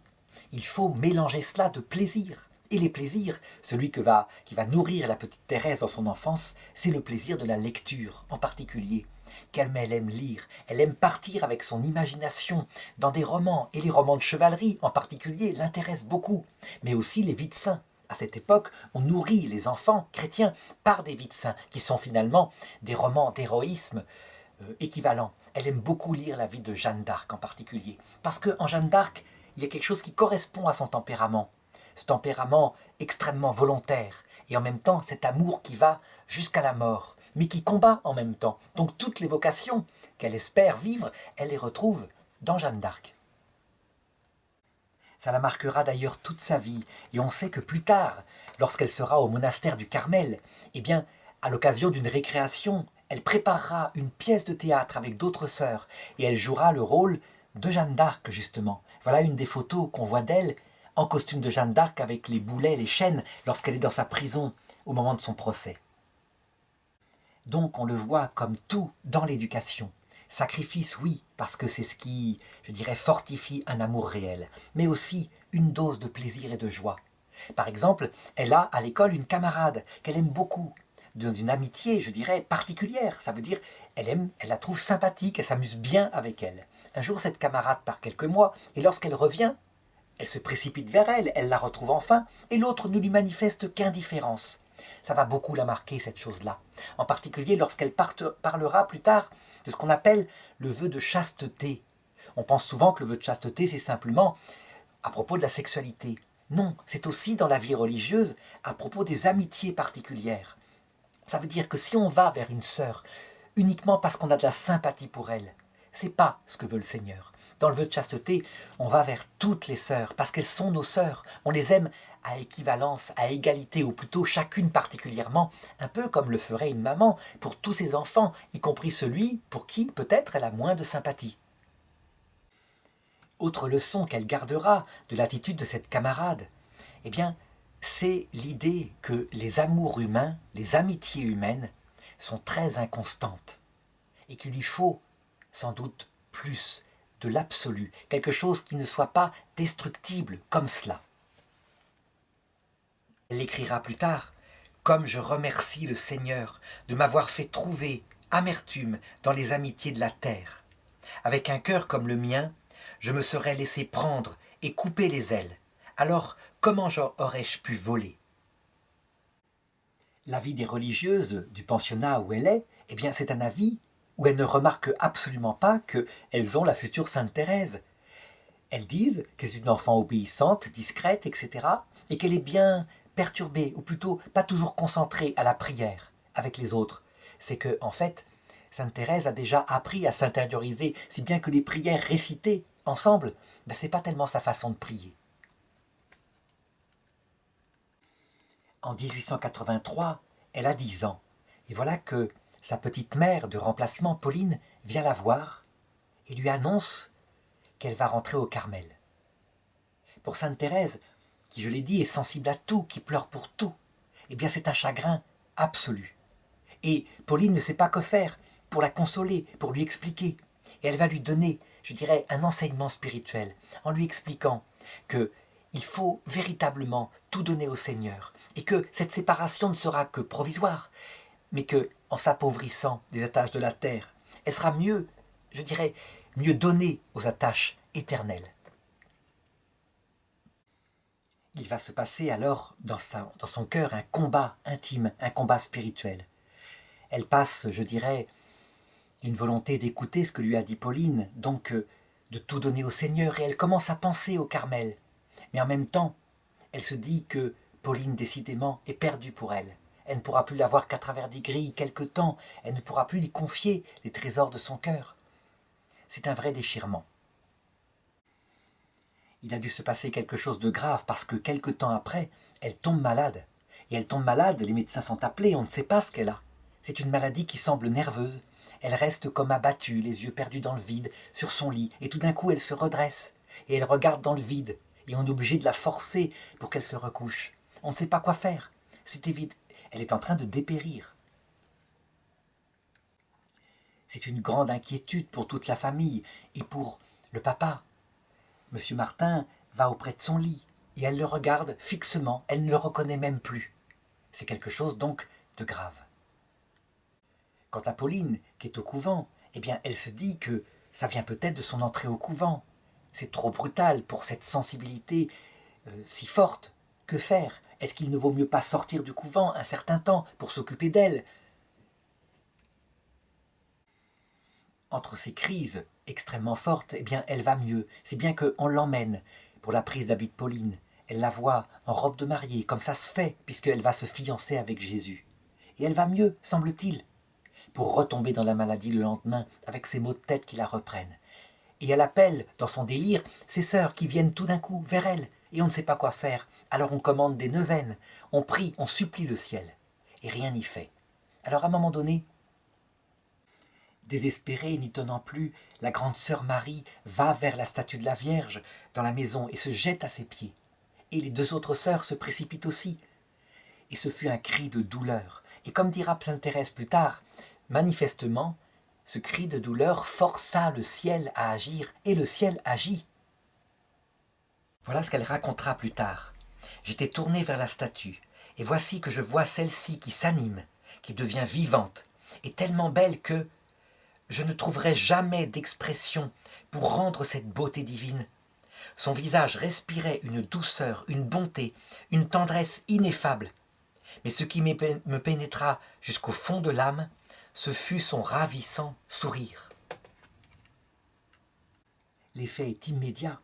Il faut mélanger cela de plaisir. Et les plaisirs, celui qui va nourrir la petite Thérèse dans son enfance, c'est le plaisir de la lecture en particulier. Elle aime lire, elle aime partir avec son imagination dans des romans, et les romans de chevalerie en particulier l'intéressent beaucoup, mais aussi les vies de saints. À cette époque, on nourrit les enfants chrétiens par des vies de saints, qui sont finalement des romans d'héroïsme équivalents. Elle aime beaucoup lire la vie de Jeanne d'Arc en particulier, parce qu'en Jeanne d'Arc, il y a quelque chose qui correspond à son tempérament, ce tempérament extrêmement volontaire, et en même temps cet amour qui va jusqu'à la mort, mais qui combat en même temps. Donc toutes les vocations qu'elle espère vivre, elle les retrouve dans Jeanne d'Arc. Ça la marquera d'ailleurs toute sa vie, et on sait que plus tard, lorsqu'elle sera au monastère du Carmel, eh bien, à l'occasion d'une récréation, elle préparera une pièce de théâtre avec d'autres sœurs, et elle jouera le rôle de Jeanne d'Arc, justement. Voilà une des photos qu'on voit d'elle, en costume de Jeanne d'Arc avec les boulets, les chaînes, lorsqu'elle est dans sa prison au moment de son procès. Donc on le voit comme tout dans l'éducation. Sacrifice, oui, parce que c'est ce qui, je dirais, fortifie un amour réel, mais aussi une dose de plaisir et de joie. Par exemple, elle a à l'école une camarade qu'elle aime beaucoup, d'une amitié, je dirais, particulière. Ça veut dire, elle la trouve sympathique, elle s'amuse bien avec elle. Un jour, cette camarade part quelques mois, et lorsqu'elle revient, elle se précipite vers elle, elle la retrouve enfin, et l'autre ne lui manifeste qu'indifférence. Ça va beaucoup la marquer, cette chose-là. En particulier lorsqu'elle parlera plus tard de ce qu'on appelle le vœu de chasteté. On pense souvent que le vœu de chasteté, c'est simplement à propos de la sexualité. Non, c'est aussi dans la vie religieuse à propos des amitiés particulières. Ça veut dire que si on va vers une sœur uniquement parce qu'on a de la sympathie pour elle, c'est pas ce que veut le Seigneur. Dans le vœu de chasteté, on va vers toutes les sœurs, parce qu'elles sont nos sœurs. On les aime à équivalence, à égalité, ou plutôt chacune particulièrement, un peu comme le ferait une maman pour tous ses enfants, y compris celui pour qui peut-être elle a moins de sympathie. Autre leçon qu'elle gardera de l'attitude de cette camarade, eh bien, c'est l'idée que les amours humains, les amitiés humaines, sont très inconstantes et qu'il lui faut sans doute plus de l'absolu, quelque chose qui ne soit pas destructible comme cela. Elle écrira plus tard « Comme je remercie le Seigneur de m'avoir fait trouver amertume dans les amitiés de la terre. Avec un cœur comme le mien, je me serais laissé prendre et couper les ailes. Alors, comment aurais-je pu voler ?» L'avis des religieuses du pensionnat où elle est, eh bien, c'est un avis où elles ne remarquent absolument pas qu'elles ont la future Sainte Thérèse. Elles disent que c'est une enfant obéissante, discrète, etc. et qu'elle est bien perturbée, ou plutôt pas toujours concentrée à la prière avec les autres. C'est que, en fait, Sainte Thérèse a déjà appris à s'intérioriser, si bien que les prières récitées ensemble, ben, c'est pas tellement sa façon de prier. En 1883, elle a 10 ans, et voilà que sa petite mère de remplacement, Pauline, vient la voir et lui annonce qu'elle va rentrer au Carmel. Pour Sainte Thérèse, qui, je l'ai dit, est sensible à tout, qui pleure pour tout, eh bien c'est un chagrin absolu. Et Pauline ne sait pas que faire pour la consoler, pour lui expliquer. Et elle va lui donner, je dirais, un enseignement spirituel, en lui expliquant qu'il faut véritablement tout donner au Seigneur, et que cette séparation ne sera que provisoire, mais que, en s'appauvrissant des attaches de la terre, elle sera mieux, je dirais, mieux donnée aux attaches éternelles. Il va se passer alors dans son cœur un combat intime, un combat spirituel. Elle passe, je dirais, d'une volonté d'écouter ce que lui a dit Pauline, donc de tout donner au Seigneur, et elle commence à penser au Carmel. Mais en même temps, elle se dit que Pauline, décidément, est perdue pour elle. Elle ne pourra plus la voir qu'à travers des grilles quelque temps, elle ne pourra plus lui confier les trésors de son cœur. C'est un vrai déchirement. Il a dû se passer quelque chose de grave parce que quelque temps après, elle tombe malade. Et elle tombe malade, les médecins sont appelés, on ne sait pas ce qu'elle a. C'est une maladie qui semble nerveuse. Elle reste comme abattue, les yeux perdus dans le vide, sur son lit, et tout d'un coup elle se redresse, et elle regarde dans le vide, et on est obligé de la forcer pour qu'elle se recouche. On ne sait pas quoi faire. C'était vide. Elle est en train de dépérir. C'est une grande inquiétude pour toute la famille, et pour le papa. Monsieur Martin va auprès de son lit, et elle le regarde fixement, elle ne le reconnaît même plus. C'est quelque chose donc de grave. Quant à Pauline, qui est au couvent, eh bien elle se dit que ça vient peut-être de son entrée au couvent. C'est trop brutal pour cette sensibilité si forte. Que faire? Est-ce qu'il ne vaut mieux pas sortir du couvent un certain temps pour s'occuper d'elle? Entre ces crises extrêmement fortes, eh bien, elle va mieux. C'est bien qu'on l'emmène pour la prise d'habit de Pauline. Elle la voit en robe de mariée, comme ça se fait, puisqu'elle va se fiancer avec Jésus. Et elle va mieux, semble-t-il, pour retomber dans la maladie le lendemain, avec ses maux de tête qui la reprennent. Et elle appelle, dans son délire, ses sœurs qui viennent tout d'un coup vers elle, et on ne sait pas quoi faire. Alors on commande des neuvaines, on prie, on supplie le ciel, et rien n'y fait. Alors à un moment donné, désespérée, n'y tenant plus, la grande sœur Marie va vers la statue de la Vierge dans la maison et se jette à ses pieds. Et les deux autres sœurs se précipitent aussi. Et ce fut un cri de douleur. Et comme dira Sainte Thérèse plus tard, manifestement, ce cri de douleur força le ciel à agir, et le ciel agit. Voilà ce qu'elle racontera plus tard. J'étais tournée vers la statue, et voici que je vois celle-ci qui s'anime, qui devient vivante, et tellement belle que je ne trouverai jamais d'expression pour rendre cette beauté divine. Son visage respirait une douceur, une bonté, une tendresse ineffable. Mais ce qui me pénétra jusqu'au fond de l'âme, ce fut son ravissant sourire. L'effet est immédiat.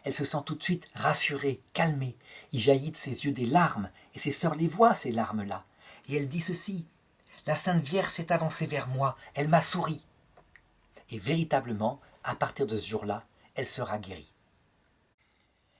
Elle se sent tout de suite rassurée, calmée. Il jaillit de ses yeux des larmes, et ses sœurs les voient, ces larmes-là. Et elle dit ceci: « La Sainte Vierge s'est avancée vers moi, elle m'a souri. » Et véritablement, à partir de ce jour-là, elle sera guérie.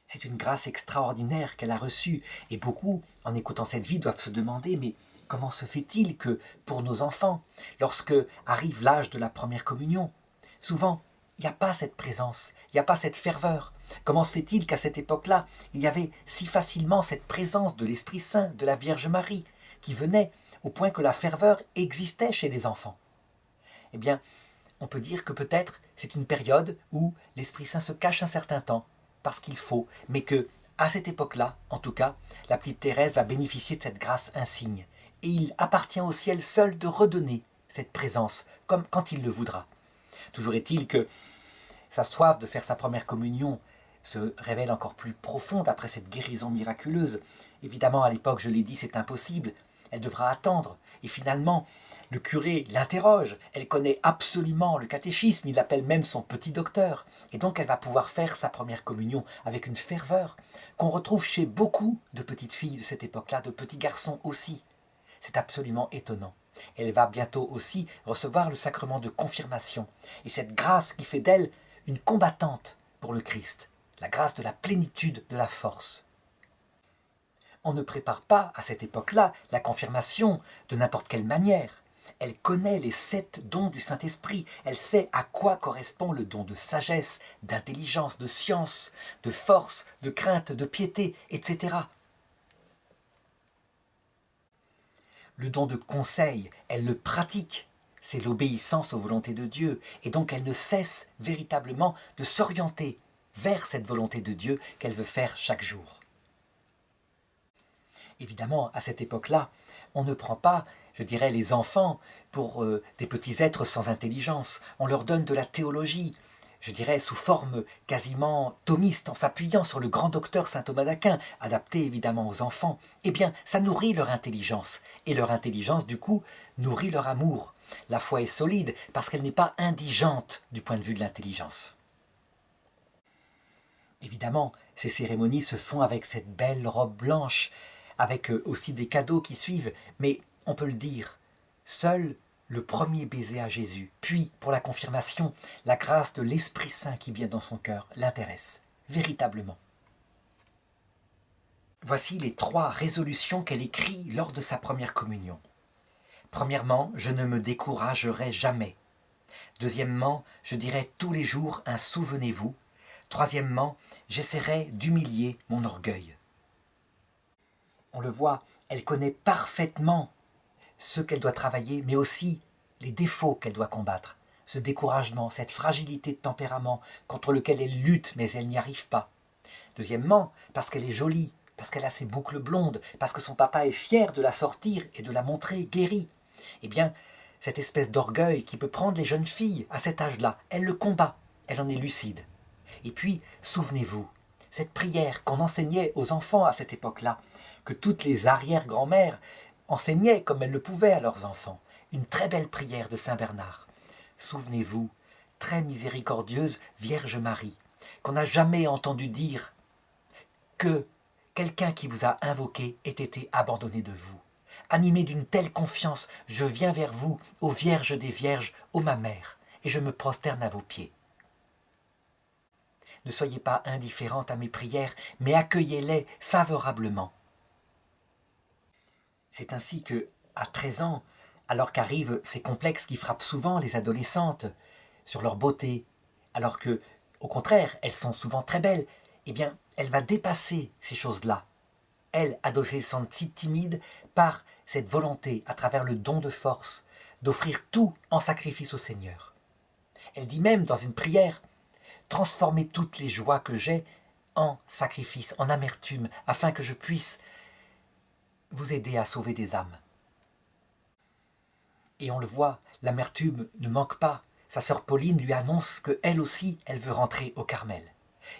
C'est une grâce extraordinaire qu'elle a reçue. Et beaucoup, en écoutant cette vie, doivent se demander, mais comment se fait-il que, pour nos enfants, lorsque arrive l'âge de la première communion, souvent, il n'y a pas cette présence, il n'y a pas cette ferveur. Comment se fait-il qu'à cette époque-là, il y avait si facilement cette présence de l'Esprit Saint, de la Vierge Marie, qui venait au point que la ferveur existait chez les enfants? Eh bien, on peut dire que peut-être c'est une période où l'Esprit Saint se cache un certain temps, parce qu'il faut, mais que, à cette époque-là, en tout cas, la petite Thérèse va bénéficier de cette grâce insigne. Et il appartient au ciel seul de redonner cette présence, comme quand il le voudra. Toujours est-il que sa soif de faire sa première communion se révèle encore plus profonde après cette guérison miraculeuse. Évidemment, à l'époque, je l'ai dit, c'est impossible. Elle devra attendre. Et finalement, le curé l'interroge. Elle connaît absolument le catéchisme. Il l'appelle même son petit docteur. Et donc, elle va pouvoir faire sa première communion avec une ferveur qu'on retrouve chez beaucoup de petites filles de cette époque-là, de petits garçons aussi. C'est absolument étonnant. Elle va bientôt aussi recevoir le sacrement de confirmation. Et cette grâce qui fait d'elle une combattante pour le Christ. La grâce de la plénitude de la force. On ne prépare pas, à cette époque-là, la confirmation de n'importe quelle manière. Elle connaît les 7 dons du Saint-Esprit. Elle sait à quoi correspond le don de sagesse, d'intelligence, de science, de force, de crainte, de piété, etc. Le don de conseil, elle le pratique. C'est l'obéissance aux volontés de Dieu. Et donc elle ne cesse véritablement de s'orienter vers cette volonté de Dieu qu'elle veut faire chaque jour. Évidemment, à cette époque-là, on ne prend pas, je dirais, les enfants pour des petits êtres sans intelligence. On leur donne de la théologie, je dirais, sous forme quasiment thomiste, en s'appuyant sur le grand docteur saint Thomas d'Aquin, adapté évidemment aux enfants. Eh bien, ça nourrit leur intelligence. Et leur intelligence, du coup, nourrit leur amour. La foi est solide parce qu'elle n'est pas indigente du point de vue de l'intelligence. Évidemment, ces cérémonies se font avec cette belle robe blanche, avec aussi des cadeaux qui suivent, mais on peut le dire, seul le premier baiser à Jésus, puis pour la confirmation, la grâce de l'Esprit Saint qui vient dans son cœur l'intéresse, véritablement. Voici les 3 résolutions qu'elle écrit lors de sa première communion. Premièrement, je ne me découragerai jamais. Deuxièmement, je dirai tous les jours un souvenez-vous. Troisièmement, j'essaierai d'humilier mon orgueil. On le voit, elle connaît parfaitement ce qu'elle doit travailler, mais aussi les défauts qu'elle doit combattre. Ce découragement, cette fragilité de tempérament contre lequel elle lutte, mais elle n'y arrive pas. Deuxièmement, parce qu'elle est jolie, parce qu'elle a ses boucles blondes, parce que son papa est fier de la sortir et de la montrer guérie. Eh bien, cette espèce d'orgueil qui peut prendre les jeunes filles à cet âge-là, elle le combat, elle en est lucide. Et puis, souvenez-vous, cette prière qu'on enseignait aux enfants à cette époque-là, que toutes les arrière-grand-mères enseignaient comme elles le pouvaient à leurs enfants, une très belle prière de Saint Bernard. Souvenez-vous, très miséricordieuse Vierge Marie, qu'on n'a jamais entendu dire que quelqu'un qui vous a invoqué ait été abandonné de vous. Animé d'une telle confiance, je viens vers vous, ô Vierge des Vierges, ô ma mère, et je me prosterne à vos pieds. Ne soyez pas indifférente à mes prières, mais accueillez-les favorablement. C'est ainsi que, à 13 ans, alors qu'arrivent ces complexes qui frappent souvent les adolescentes sur leur beauté, alors que, au contraire, elles sont souvent très belles, eh bien, elle va dépasser ces choses-là. Elle, adolescente si timide, par cette volonté, à travers le don de force, d'offrir tout en sacrifice au Seigneur. Elle dit même dans une prière, « Transformez toutes les joies que j'ai en sacrifice, en amertume, afin que je puisse vous aider à sauver des âmes. » Et on le voit, l'amertume ne manque pas. Sa sœur Pauline lui annonce qu'elle aussi, elle veut rentrer au Carmel.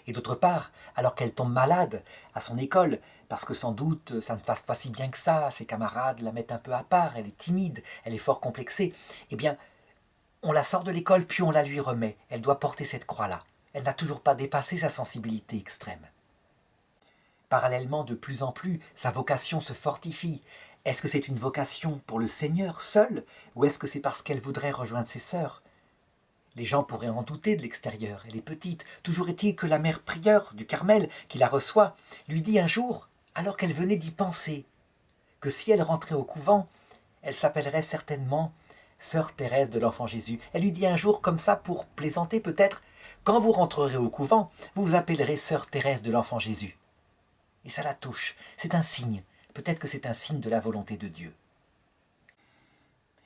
Et d'autre part, alors qu'elle tombe malade à son école, parce que sans doute ça ne passe pas si bien que ça, ses camarades la mettent un peu à part, elle est timide, elle est fort complexée, eh bien, on la sort de l'école puis on la lui remet. Elle doit porter cette croix-là. Elle n'a toujours pas dépassé sa sensibilité extrême. Parallèlement, de plus en plus, sa vocation se fortifie. Est-ce que c'est une vocation pour le Seigneur seul, ou est-ce que c'est parce qu'elle voudrait rejoindre ses sœurs? Les gens pourraient en douter de l'extérieur, elle est petite. Toujours est-il que la mère prieure du Carmel, qui la reçoit, lui dit un jour, alors qu'elle venait d'y penser, que si elle rentrait au couvent, elle s'appellerait certainement Sœur Thérèse de l'Enfant Jésus. Elle lui dit un jour, comme ça, pour plaisanter peut-être, quand vous rentrerez au couvent, vous vous appellerez Sœur Thérèse de l'Enfant Jésus. Et ça la touche, c'est un signe, peut-être que c'est un signe de la volonté de Dieu.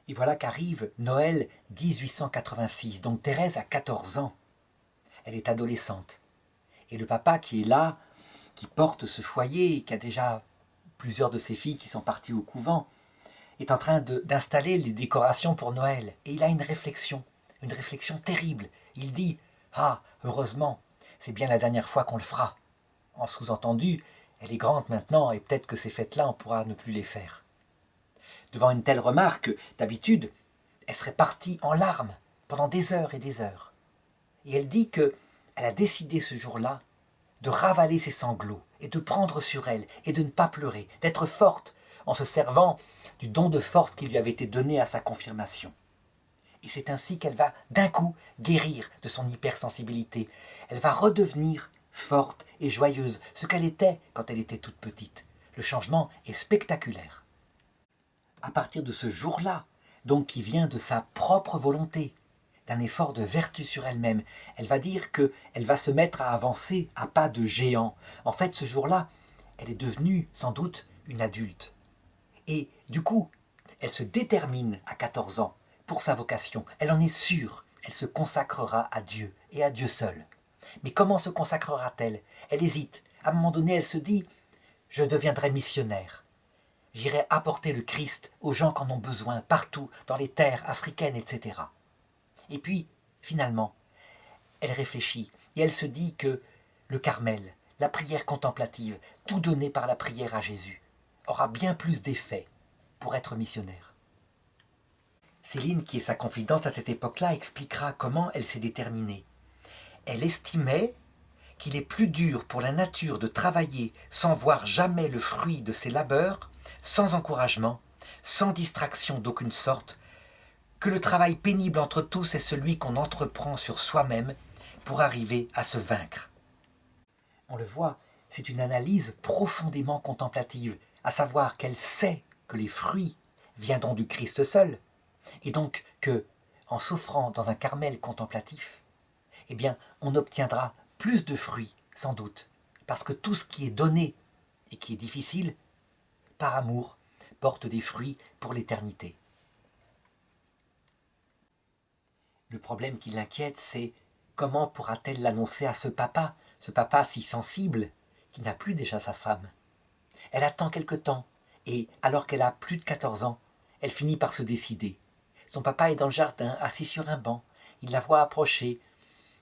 Et voilà qu'arrive Noël 1886, donc Thérèse a 14 ans, elle est adolescente. Et le papa qui est là, qui porte ce foyer, qui a déjà plusieurs de ses filles qui sont parties au couvent, est en train d'installer les décorations pour Noël. Et il a une réflexion terrible. Il dit « Ah, heureusement, c'est bien la dernière fois qu'on le fera. » En sous-entendu, elle est grande maintenant et peut-être que ces fêtes-là, on pourra ne plus les faire. Devant une telle remarque, d'habitude, elle serait partie en larmes pendant des heures et des heures. Et elle dit qu'elle a décidé ce jour-là de ravaler ses sanglots et de prendre sur elle et de ne pas pleurer, d'être forte en se servant du don de force qui lui avait été donné à sa confirmation. Et c'est ainsi qu'elle va d'un coup guérir de son hypersensibilité. Elle va redevenir forte et joyeuse, ce qu'elle était quand elle était toute petite. Le changement est spectaculaire. À partir de ce jour-là, donc qui vient de sa propre volonté, d'un effort de vertu sur elle-même, elle va dire qu'elle va se mettre à avancer à pas de géant. En fait, ce jour-là, elle est devenue sans doute une adulte. Et du coup, elle se détermine à 14 ans pour sa vocation. Elle en est sûre, elle se consacrera à Dieu et à Dieu seul. Mais comment se consacrera-t-elle? Elle hésite. À un moment donné, elle se dit « Je deviendrai missionnaire. J'irai apporter le Christ aux gens qui en ont besoin, partout, dans les terres africaines, etc. » Et puis, finalement, elle réfléchit et elle se dit que le Carmel, la prière contemplative, tout donné par la prière à Jésus, aura bien plus d'effet pour être missionnaire. Céline, qui est sa confidente à cette époque-là, expliquera comment elle s'est déterminée. Elle estimait qu'il est plus dur pour la nature de travailler sans voir jamais le fruit de ses labeurs, sans encouragement, sans distraction d'aucune sorte, que le travail pénible entre tous est celui qu'on entreprend sur soi-même pour arriver à se vaincre. On le voit, c'est une analyse profondément contemplative, à savoir qu'elle sait que les fruits viendront du Christ seul, et donc que, en s'offrant dans un Carmel contemplatif, eh bien, on obtiendra plus de fruits, sans doute, parce que tout ce qui est donné et qui est difficile, par amour, porte des fruits pour l'éternité. Le problème qui l'inquiète, c'est comment pourra-t-elle l'annoncer à ce papa si sensible, qui n'a plus déjà sa femme. Elle attend quelque temps, et alors qu'elle a plus de 14 ans, elle finit par se décider. Son papa est dans le jardin, assis sur un banc. Il la voit approcher.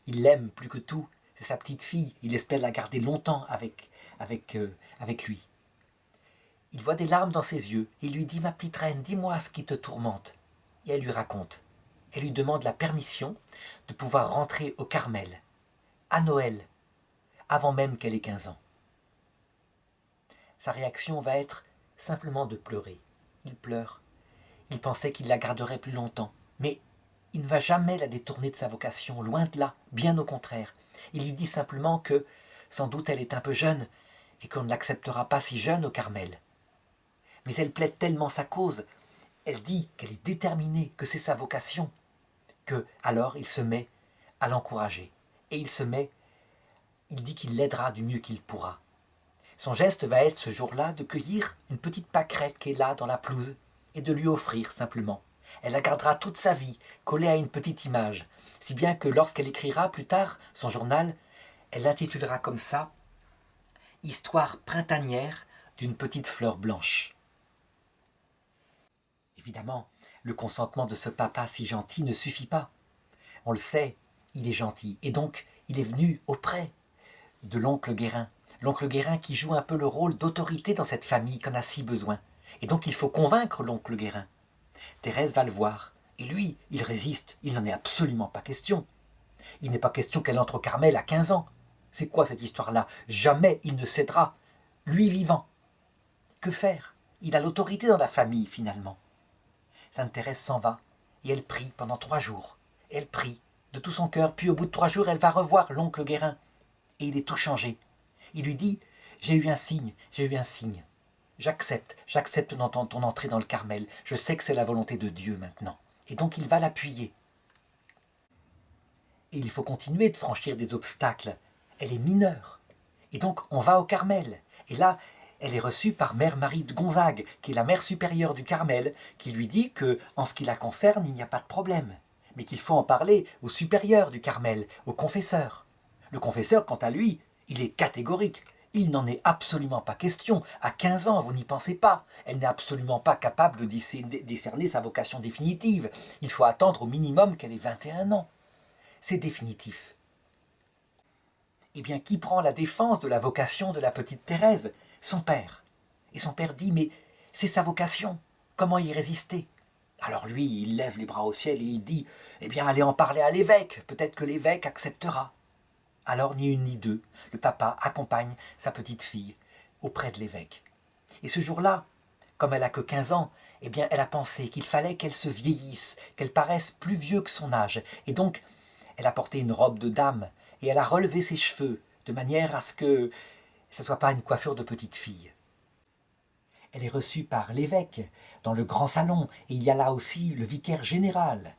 Il l'aime plus que tout. C'est sa petite fille. Il espère la garder longtemps avec lui. Il voit des larmes dans ses yeux. Il lui dit « Ma petite reine, dis-moi ce qui te tourmente. » Et elle lui raconte. Elle lui demande la permission de pouvoir rentrer au Carmel, à Noël, avant même qu'elle ait 15 ans. Sa réaction va être simplement de pleurer. Il pleure. Il pensait qu'il la garderait plus longtemps. Mais il ne va jamais la détourner de sa vocation, loin de là, bien au contraire. Il lui dit simplement que, sans doute, elle est un peu jeune et qu'on ne l'acceptera pas si jeune au Carmel. Mais elle plaide tellement sa cause, elle dit qu'elle est déterminée, que c'est sa vocation, que alors il se met à l'encourager. Et il dit qu'il l'aidera du mieux qu'il pourra. Son geste va être ce jour-là de cueillir une petite pâquerette qui est là dans la pelouse et de lui offrir simplement. Elle la gardera toute sa vie, collée à une petite image, si bien que lorsqu'elle écrira plus tard son journal, elle l'intitulera comme ça « Histoire printanière d'une petite fleur blanche ». Évidemment, le consentement de ce papa si gentil ne suffit pas. On le sait, il est gentil, et donc il est venu auprès de l'oncle Guérin. L'oncle Guérin qui joue un peu le rôle d'autorité dans cette famille qu'on a si besoin. Et donc il faut convaincre l'oncle Guérin. Thérèse va le voir. Et lui, il résiste. Il n'en est absolument pas question. Il n'est pas question qu'elle entre au Carmel à 15 ans. C'est quoi cette histoire-là? Jamais il ne cédera. Lui vivant. Que faire? Il a l'autorité dans la famille, finalement. Sainte Thérèse s'en va. Et elle prie pendant 3 jours. Elle prie. de tout son cœur. Puis au bout de 3 jours, elle va revoir l'oncle Guérin. Et il est tout changé. Il lui dit, j'ai eu un signe, j'ai eu un signe. J'accepte ton entrée dans le Carmel. Je sais que c'est la volonté de Dieu maintenant. Et donc il va l'appuyer. Et il faut continuer de franchir des obstacles. Elle est mineure. Et donc on va au Carmel. Et là, elle est reçue par Mère Marie de Gonzague, qui est la mère supérieure du Carmel, qui lui dit que, en ce qui la concerne, il n'y a pas de problème, mais qu'il faut en parler au supérieur du Carmel, au confesseur. Le confesseur, quant à lui, il est catégorique. Il n'en est absolument pas question. À 15 ans, vous n'y pensez pas. Elle n'est absolument pas capable de discerner sa vocation définitive. Il faut attendre au minimum qu'elle ait 21 ans. C'est définitif. Eh bien, qui prend la défense de la vocation de la petite Thérèse? Son père. Et son père dit, mais c'est sa vocation, comment y résister? Alors lui, il lève les bras au ciel et il dit, eh bien, allez en parler à l'évêque, peut-être que l'évêque acceptera. Alors, ni une ni deux, le papa accompagne sa petite fille auprès de l'évêque. Et ce jour-là, comme elle n'a que 15 ans, eh bien, elle a pensé qu'il fallait qu'elle se vieillisse, qu'elle paraisse plus vieux que son âge. Et donc, elle a porté une robe de dame et elle a relevé ses cheveux de manière à ce que ce ne soit pas une coiffure de petite fille. Elle est reçue par l'évêque dans le grand salon et il y a là aussi le vicaire général.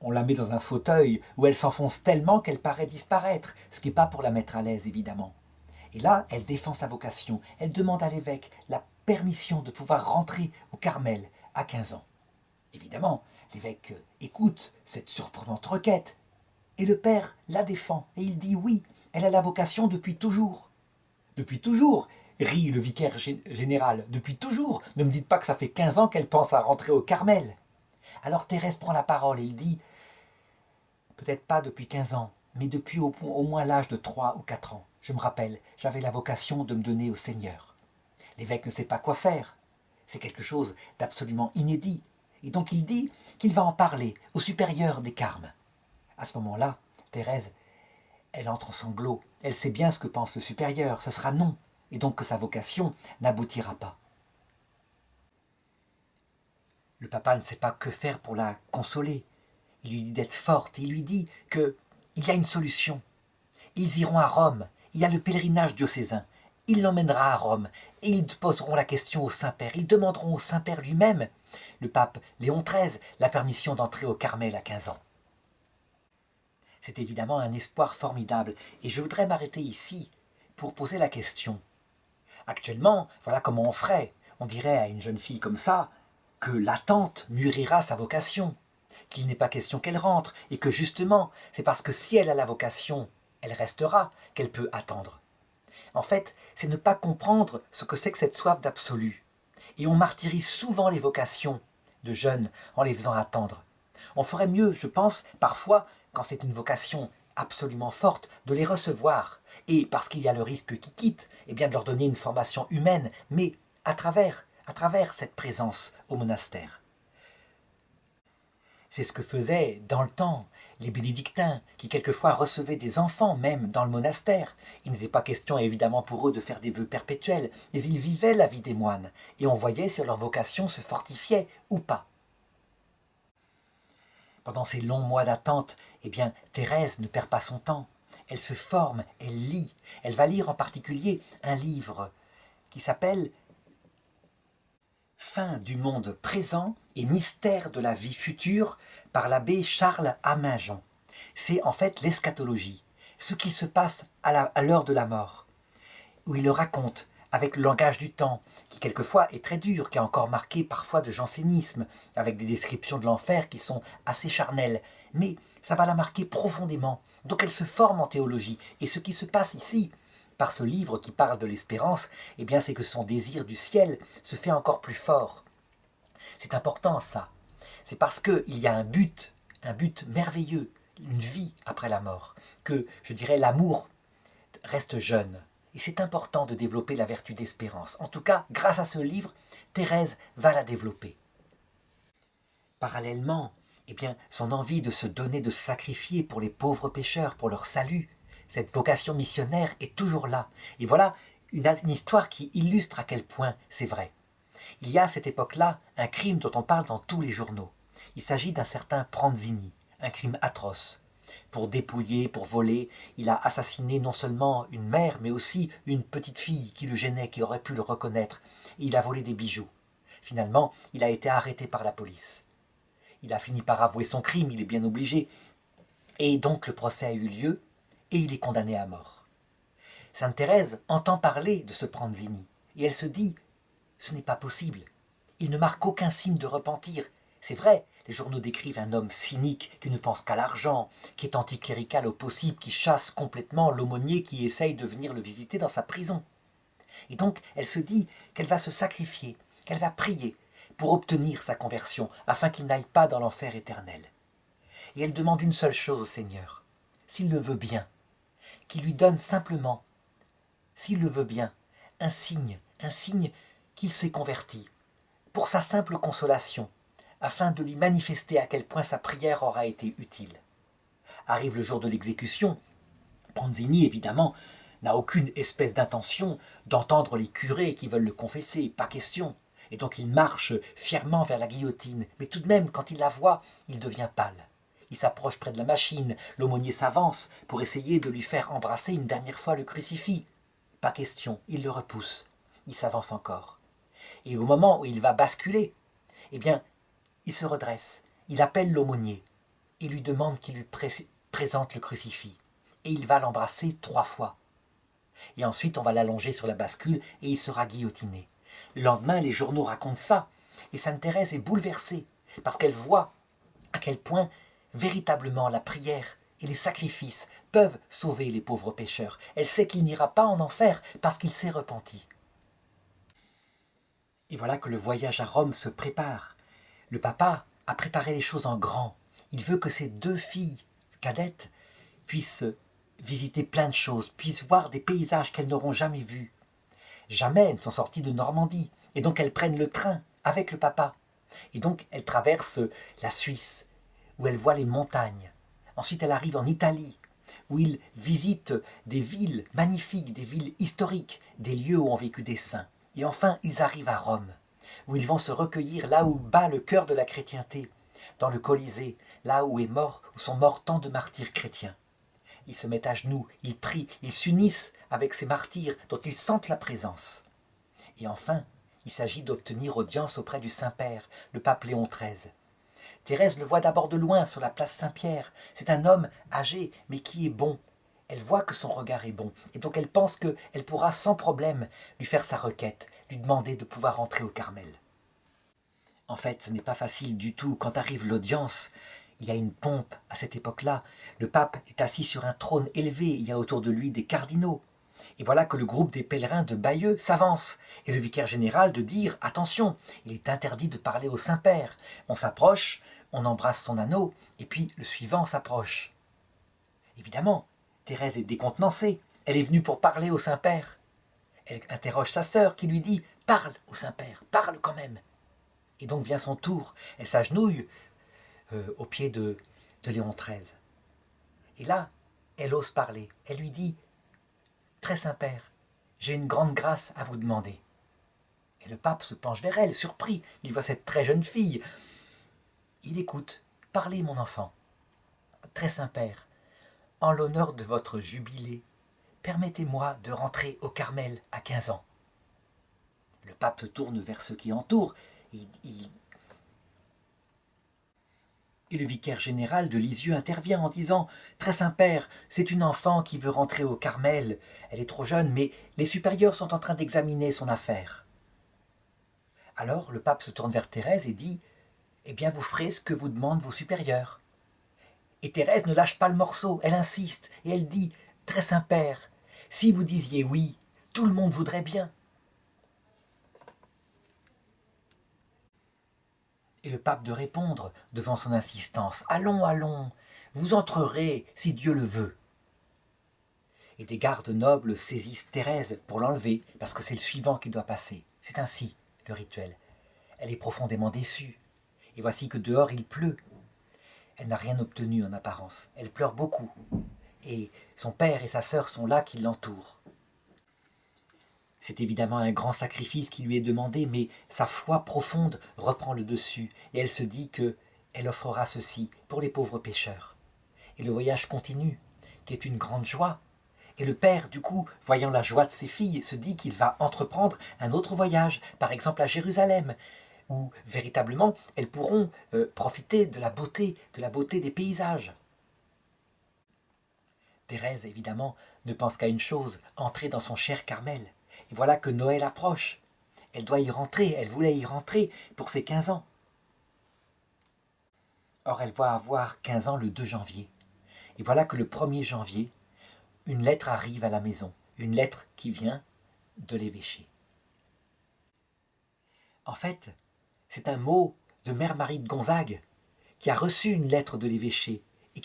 On la met dans un fauteuil où elle s'enfonce tellement qu'elle paraît disparaître, ce qui n'est pas pour la mettre à l'aise évidemment. Et là, elle défend sa vocation, elle demande à l'évêque la permission de pouvoir rentrer au Carmel à 15 ans. Évidemment, l'évêque écoute cette surprenante requête et le père la défend et il dit oui, elle a la vocation depuis toujours. Depuis toujours, rit le vicaire général, depuis toujours. Ne me dites pas que ça fait 15 ans qu'elle pense à rentrer au Carmel. Alors Thérèse prend la parole et il dit, peut-être pas depuis 15 ans, mais depuis au moins l'âge de 3 ou 4 ans. Je me rappelle, j'avais la vocation de me donner au Seigneur. L'évêque ne sait pas quoi faire. C'est quelque chose d'absolument inédit. Et donc il dit qu'il va en parler au supérieur des Carmes. À ce moment-là, Thérèse, elle entre en sanglots. Elle sait bien ce que pense le supérieur. Ce sera non. Et donc que sa vocation n'aboutira pas. Le papa ne sait pas que faire pour la consoler. Il lui dit d'être forte et il lui dit qu'il y a une solution. Ils iront à Rome. Il y a le pèlerinage diocésain. Il l'emmènera à Rome et ils poseront la question au Saint-Père. Ils demanderont au Saint-Père lui-même, le pape Léon XIII, la permission d'entrer au Carmel à 15 ans. C'est évidemment un espoir formidable et je voudrais m'arrêter ici pour poser la question. Actuellement, voilà comment on ferait. On dirait à une jeune fille comme ça que l'attente mûrira sa vocation, qu'il n'est pas question qu'elle rentre et que justement, c'est parce que si elle a la vocation, elle restera, qu'elle peut attendre. En fait, c'est ne pas comprendre ce que c'est que cette soif d'absolu. Et on martyrise souvent les vocations de jeunes en les faisant attendre. On ferait mieux, je pense, parfois, quand c'est une vocation absolument forte, de les recevoir. Et parce qu'il y a le risque qu'ils quittent, eh bien de leur donner une formation humaine, mais à travers cette présence au monastère. C'est ce que faisaient dans le temps les bénédictins, qui quelquefois recevaient des enfants même dans le monastère. Il n'était pas question évidemment pour eux de faire des vœux perpétuels, mais ils vivaient la vie des moines, et on voyait si leur vocation se fortifiait ou pas. Pendant ces longs mois d'attente, eh bien, Thérèse ne perd pas son temps. Elle se forme, elle lit. Elle va lire en particulier un livre qui s'appelle « Fin du monde présent et mystère de la vie future » par l'abbé Charles Hamingeon. C'est en fait l'eschatologie, ce qui se passe à l'heure de la mort, où il le raconte avec le langage du temps, qui quelquefois est très dur, qui est encore marqué parfois de jansénisme, avec des descriptions de l'enfer qui sont assez charnelles, mais ça va la marquer profondément. Donc elle se forme en théologie, et ce qui se passe ici, par ce livre qui parle de l'espérance, eh bien c'est que son désir du ciel se fait encore plus fort. C'est important ça, c'est parce qu'il y a un but merveilleux, une vie après la mort, que, je dirais, l'amour reste jeune. Et c'est important de développer la vertu d'espérance. En tout cas, grâce à ce livre, Thérèse va la développer. Parallèlement, eh bien, son envie de se donner, de se sacrifier pour les pauvres pécheurs, pour leur salut, cette vocation missionnaire est toujours là. Et voilà une histoire qui illustre à quel point c'est vrai. Il y a à cette époque-là un crime dont on parle dans tous les journaux. Il s'agit d'un certain Pranzini, un crime atroce. pour dépouiller, pour voler. Il a assassiné non seulement une mère, mais aussi une petite fille qui le gênait, qui aurait pu le reconnaître. Et il a volé des bijoux. Finalement, il a été arrêté par la police. Il a fini par avouer son crime, il est bien obligé. Et donc le procès a eu lieu et il est condamné à mort. Sainte Thérèse entend parler de ce Pranzini et elle se dit « ce n'est pas possible, il ne marque aucun signe de repentir. C'est vrai, les journaux décrivent un homme cynique qui ne pense qu'à l'argent, qui est anticlérical au possible, qui chasse complètement l'aumônier qui essaye de venir le visiter dans sa prison. » Et donc elle se dit qu'elle va se sacrifier, qu'elle va prier pour obtenir sa conversion afin qu'il n'aille pas dans l'enfer éternel. Et elle demande une seule chose au Seigneur, s'il le veut bien, qu'il lui donne simplement, s'il le veut bien, un signe qu'il s'est converti, pour sa simple consolation, afin de lui manifester à quel point sa prière aura été utile. Arrive le jour de l'exécution. Pranzini, évidemment, n'a aucune espèce d'intention d'entendre les curés qui veulent le confesser, pas question. Et donc il marche fièrement vers la guillotine, mais tout de même, quand il la voit, il devient pâle. Il s'approche près de la machine, l'aumônier s'avance pour essayer de lui faire embrasser une dernière fois le crucifix. Pas question, il le repousse. Il s'avance encore. Et au moment où il va basculer, eh bien, il se redresse, il appelle l'aumônier et lui demande qu'il lui présente le crucifix. Et il va l'embrasser 3 fois. Et ensuite, on va l'allonger sur la bascule et il sera guillotiné. Le lendemain, les journaux racontent ça. Et Sainte Thérèse est bouleversée parce qu'elle voit à quel point véritablement la prière et les sacrifices peuvent sauver les pauvres pécheurs. Elle sait qu'il n'ira pas en enfer parce qu'il s'est repenti. Et voilà que le voyage à Rome se prépare. Le papa a préparé les choses en grand. Il veut que ses 2 filles cadettes puissent visiter plein de choses, puissent voir des paysages qu'elles n'auront jamais vus. Jamais elles ne sont sorties de Normandie. Et donc elles prennent le train avec le papa. Et donc elles traversent la Suisse, où elle voit les montagnes. Ensuite, elle arrive en Italie, où il visite des villes magnifiques, des villes historiques, des lieux où ont vécu des saints. Et enfin, ils arrivent à Rome, où ils vont se recueillir là où bat le cœur de la chrétienté, dans le Colisée, là où sont morts tant de martyrs chrétiens. Ils se mettent à genoux, ils prient, ils s'unissent avec ces martyrs dont ils sentent la présence. Et enfin, il s'agit d'obtenir audience auprès du Saint-Père, le pape Léon XIII. Thérèse le voit d'abord de loin sur la place Saint-Pierre. C'est un homme âgé, mais qui est bon. Elle voit que son regard est bon, et donc elle pense qu'elle pourra sans problème lui faire sa requête, lui demander de pouvoir entrer au Carmel. En fait, ce n'est pas facile du tout. Quand arrive l'audience, il y a une pompe à cette époque-là. Le pape est assis sur un trône élevé, il y a autour de lui des cardinaux. Et voilà que le groupe des pèlerins de Bayeux s'avance, et le vicaire général de dire « Attention, il est interdit de parler au Saint-Père. » On s'approche, on embrasse son anneau, et puis le suivant s'approche. Évidemment, Thérèse est décontenancée. Elle est venue pour parler au Saint-Père. Elle interroge sa sœur qui lui dit « Parle au Saint-Père, parle quand même !» Et donc vient son tour. Elle s'agenouille aux pieds de Léon XIII. Et là, elle ose parler. Elle lui dit « Très Saint-Père, j'ai une grande grâce à vous demander. » Et le pape se penche vers elle, surpris. Il voit cette très jeune fille. Il écoute. « Parlez, mon enfant. »« Très Saint-Père, en l'honneur de votre jubilé, permettez-moi de rentrer au Carmel à 15 ans. » Le pape se tourne vers ceux qui entourent. Et le vicaire général de Lisieux intervient en disant « Très Saint-Père, c'est une enfant qui veut rentrer au Carmel. Elle est trop jeune, mais les supérieurs sont en train d'examiner son affaire. » Alors le pape se tourne vers Thérèse et dit « Eh bien, vous ferez ce que vous demandent vos supérieurs. » Et Thérèse ne lâche pas le morceau, elle insiste, et elle dit « Très Saint-Père, si vous disiez oui, tout le monde voudrait bien. » Et le pape de répondre, devant son insistance, « Allons, allons, vous entrerez, si Dieu le veut. » Et des gardes nobles saisissent Thérèse pour l'enlever, parce que c'est le suivant qui doit passer. C'est ainsi, le rituel. Elle est profondément déçue. Et voici que dehors il pleut. Elle n'a rien obtenu en apparence. Elle pleure beaucoup. Et son père et sa sœur sont là qui l'entourent. C'est évidemment un grand sacrifice qui lui est demandé, mais sa foi profonde reprend le dessus, et elle se dit qu'elle offrera ceci pour les pauvres pécheurs. et le voyage continue, qui est une grande joie. Et le père, du coup, voyant la joie de ses filles, se dit qu'il va entreprendre un autre voyage, par exemple à Jérusalem, où véritablement elles pourront profiter de la beauté des paysages. Thérèse, évidemment, ne pense qu'à une chose, entrer dans son cher Carmel. Et voilà que Noël approche. Elle doit y rentrer, elle voulait y rentrer pour ses 15 ans. Or, elle va avoir 15 ans le 2 janvier. Et voilà que le 1er janvier, une lettre arrive à la maison, une lettre qui vient de l'évêché. En fait, c'est un mot de Mère Marie de Gonzague qui a reçu une lettre de l'évêché et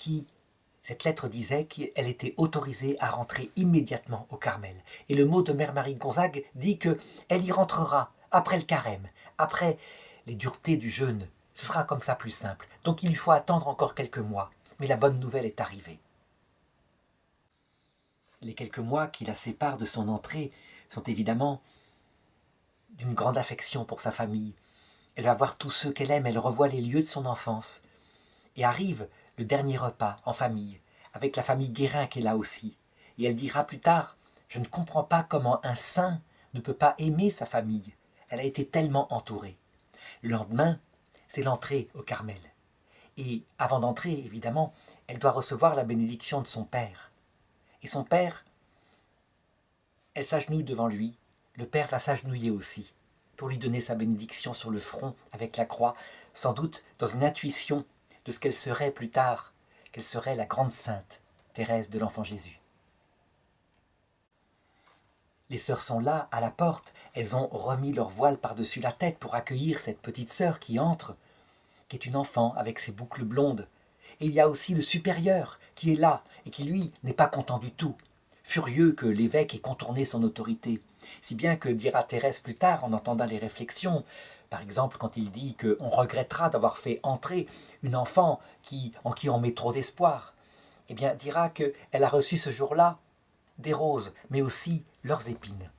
cette lettre disait qu'elle était autorisée à rentrer immédiatement au Carmel. Et le mot de Mère Marie de Gonzague dit qu'elle y rentrera après le carême, après les duretés du jeûne. Ce sera comme ça plus simple. Donc il lui faut attendre encore quelques mois. Mais la bonne nouvelle est arrivée. Les quelques mois qui la séparent de son entrée sont évidemment d'une grande affection pour sa famille. Elle va voir tous ceux qu'elle aime, elle revoit les lieux de son enfance. Et arrive le dernier repas en famille, avec la famille Guérin qui est là aussi. Et elle dira plus tard, je ne comprends pas comment un saint ne peut pas aimer sa famille. Elle a été tellement entourée. Le lendemain, c'est l'entrée au Carmel. Et avant d'entrer, évidemment, elle doit recevoir la bénédiction de son père. Et son père, elle s'agenouille devant lui. Le père va s'agenouiller aussi, pour lui donner sa bénédiction sur le front avec la croix, sans doute dans une intuition de ce qu'elle serait plus tard, qu'elle serait la grande sainte, Thérèse de l'Enfant Jésus. Les sœurs sont là, à la porte, elles ont remis leur voile par-dessus la tête pour accueillir cette petite sœur qui entre, qui est une enfant avec ses boucles blondes. Et il y a aussi le supérieur qui est là et qui, lui, n'est pas content du tout, furieux que l'évêque ait contourné son autorité. Si bien que dira Thérèse plus tard, en entendant les réflexions, par exemple quand il dit qu'on regrettera d'avoir fait entrer une enfant en qui on met trop d'espoir, eh bien dira qu'elle a reçu ce jour-là des roses, mais aussi leurs épines.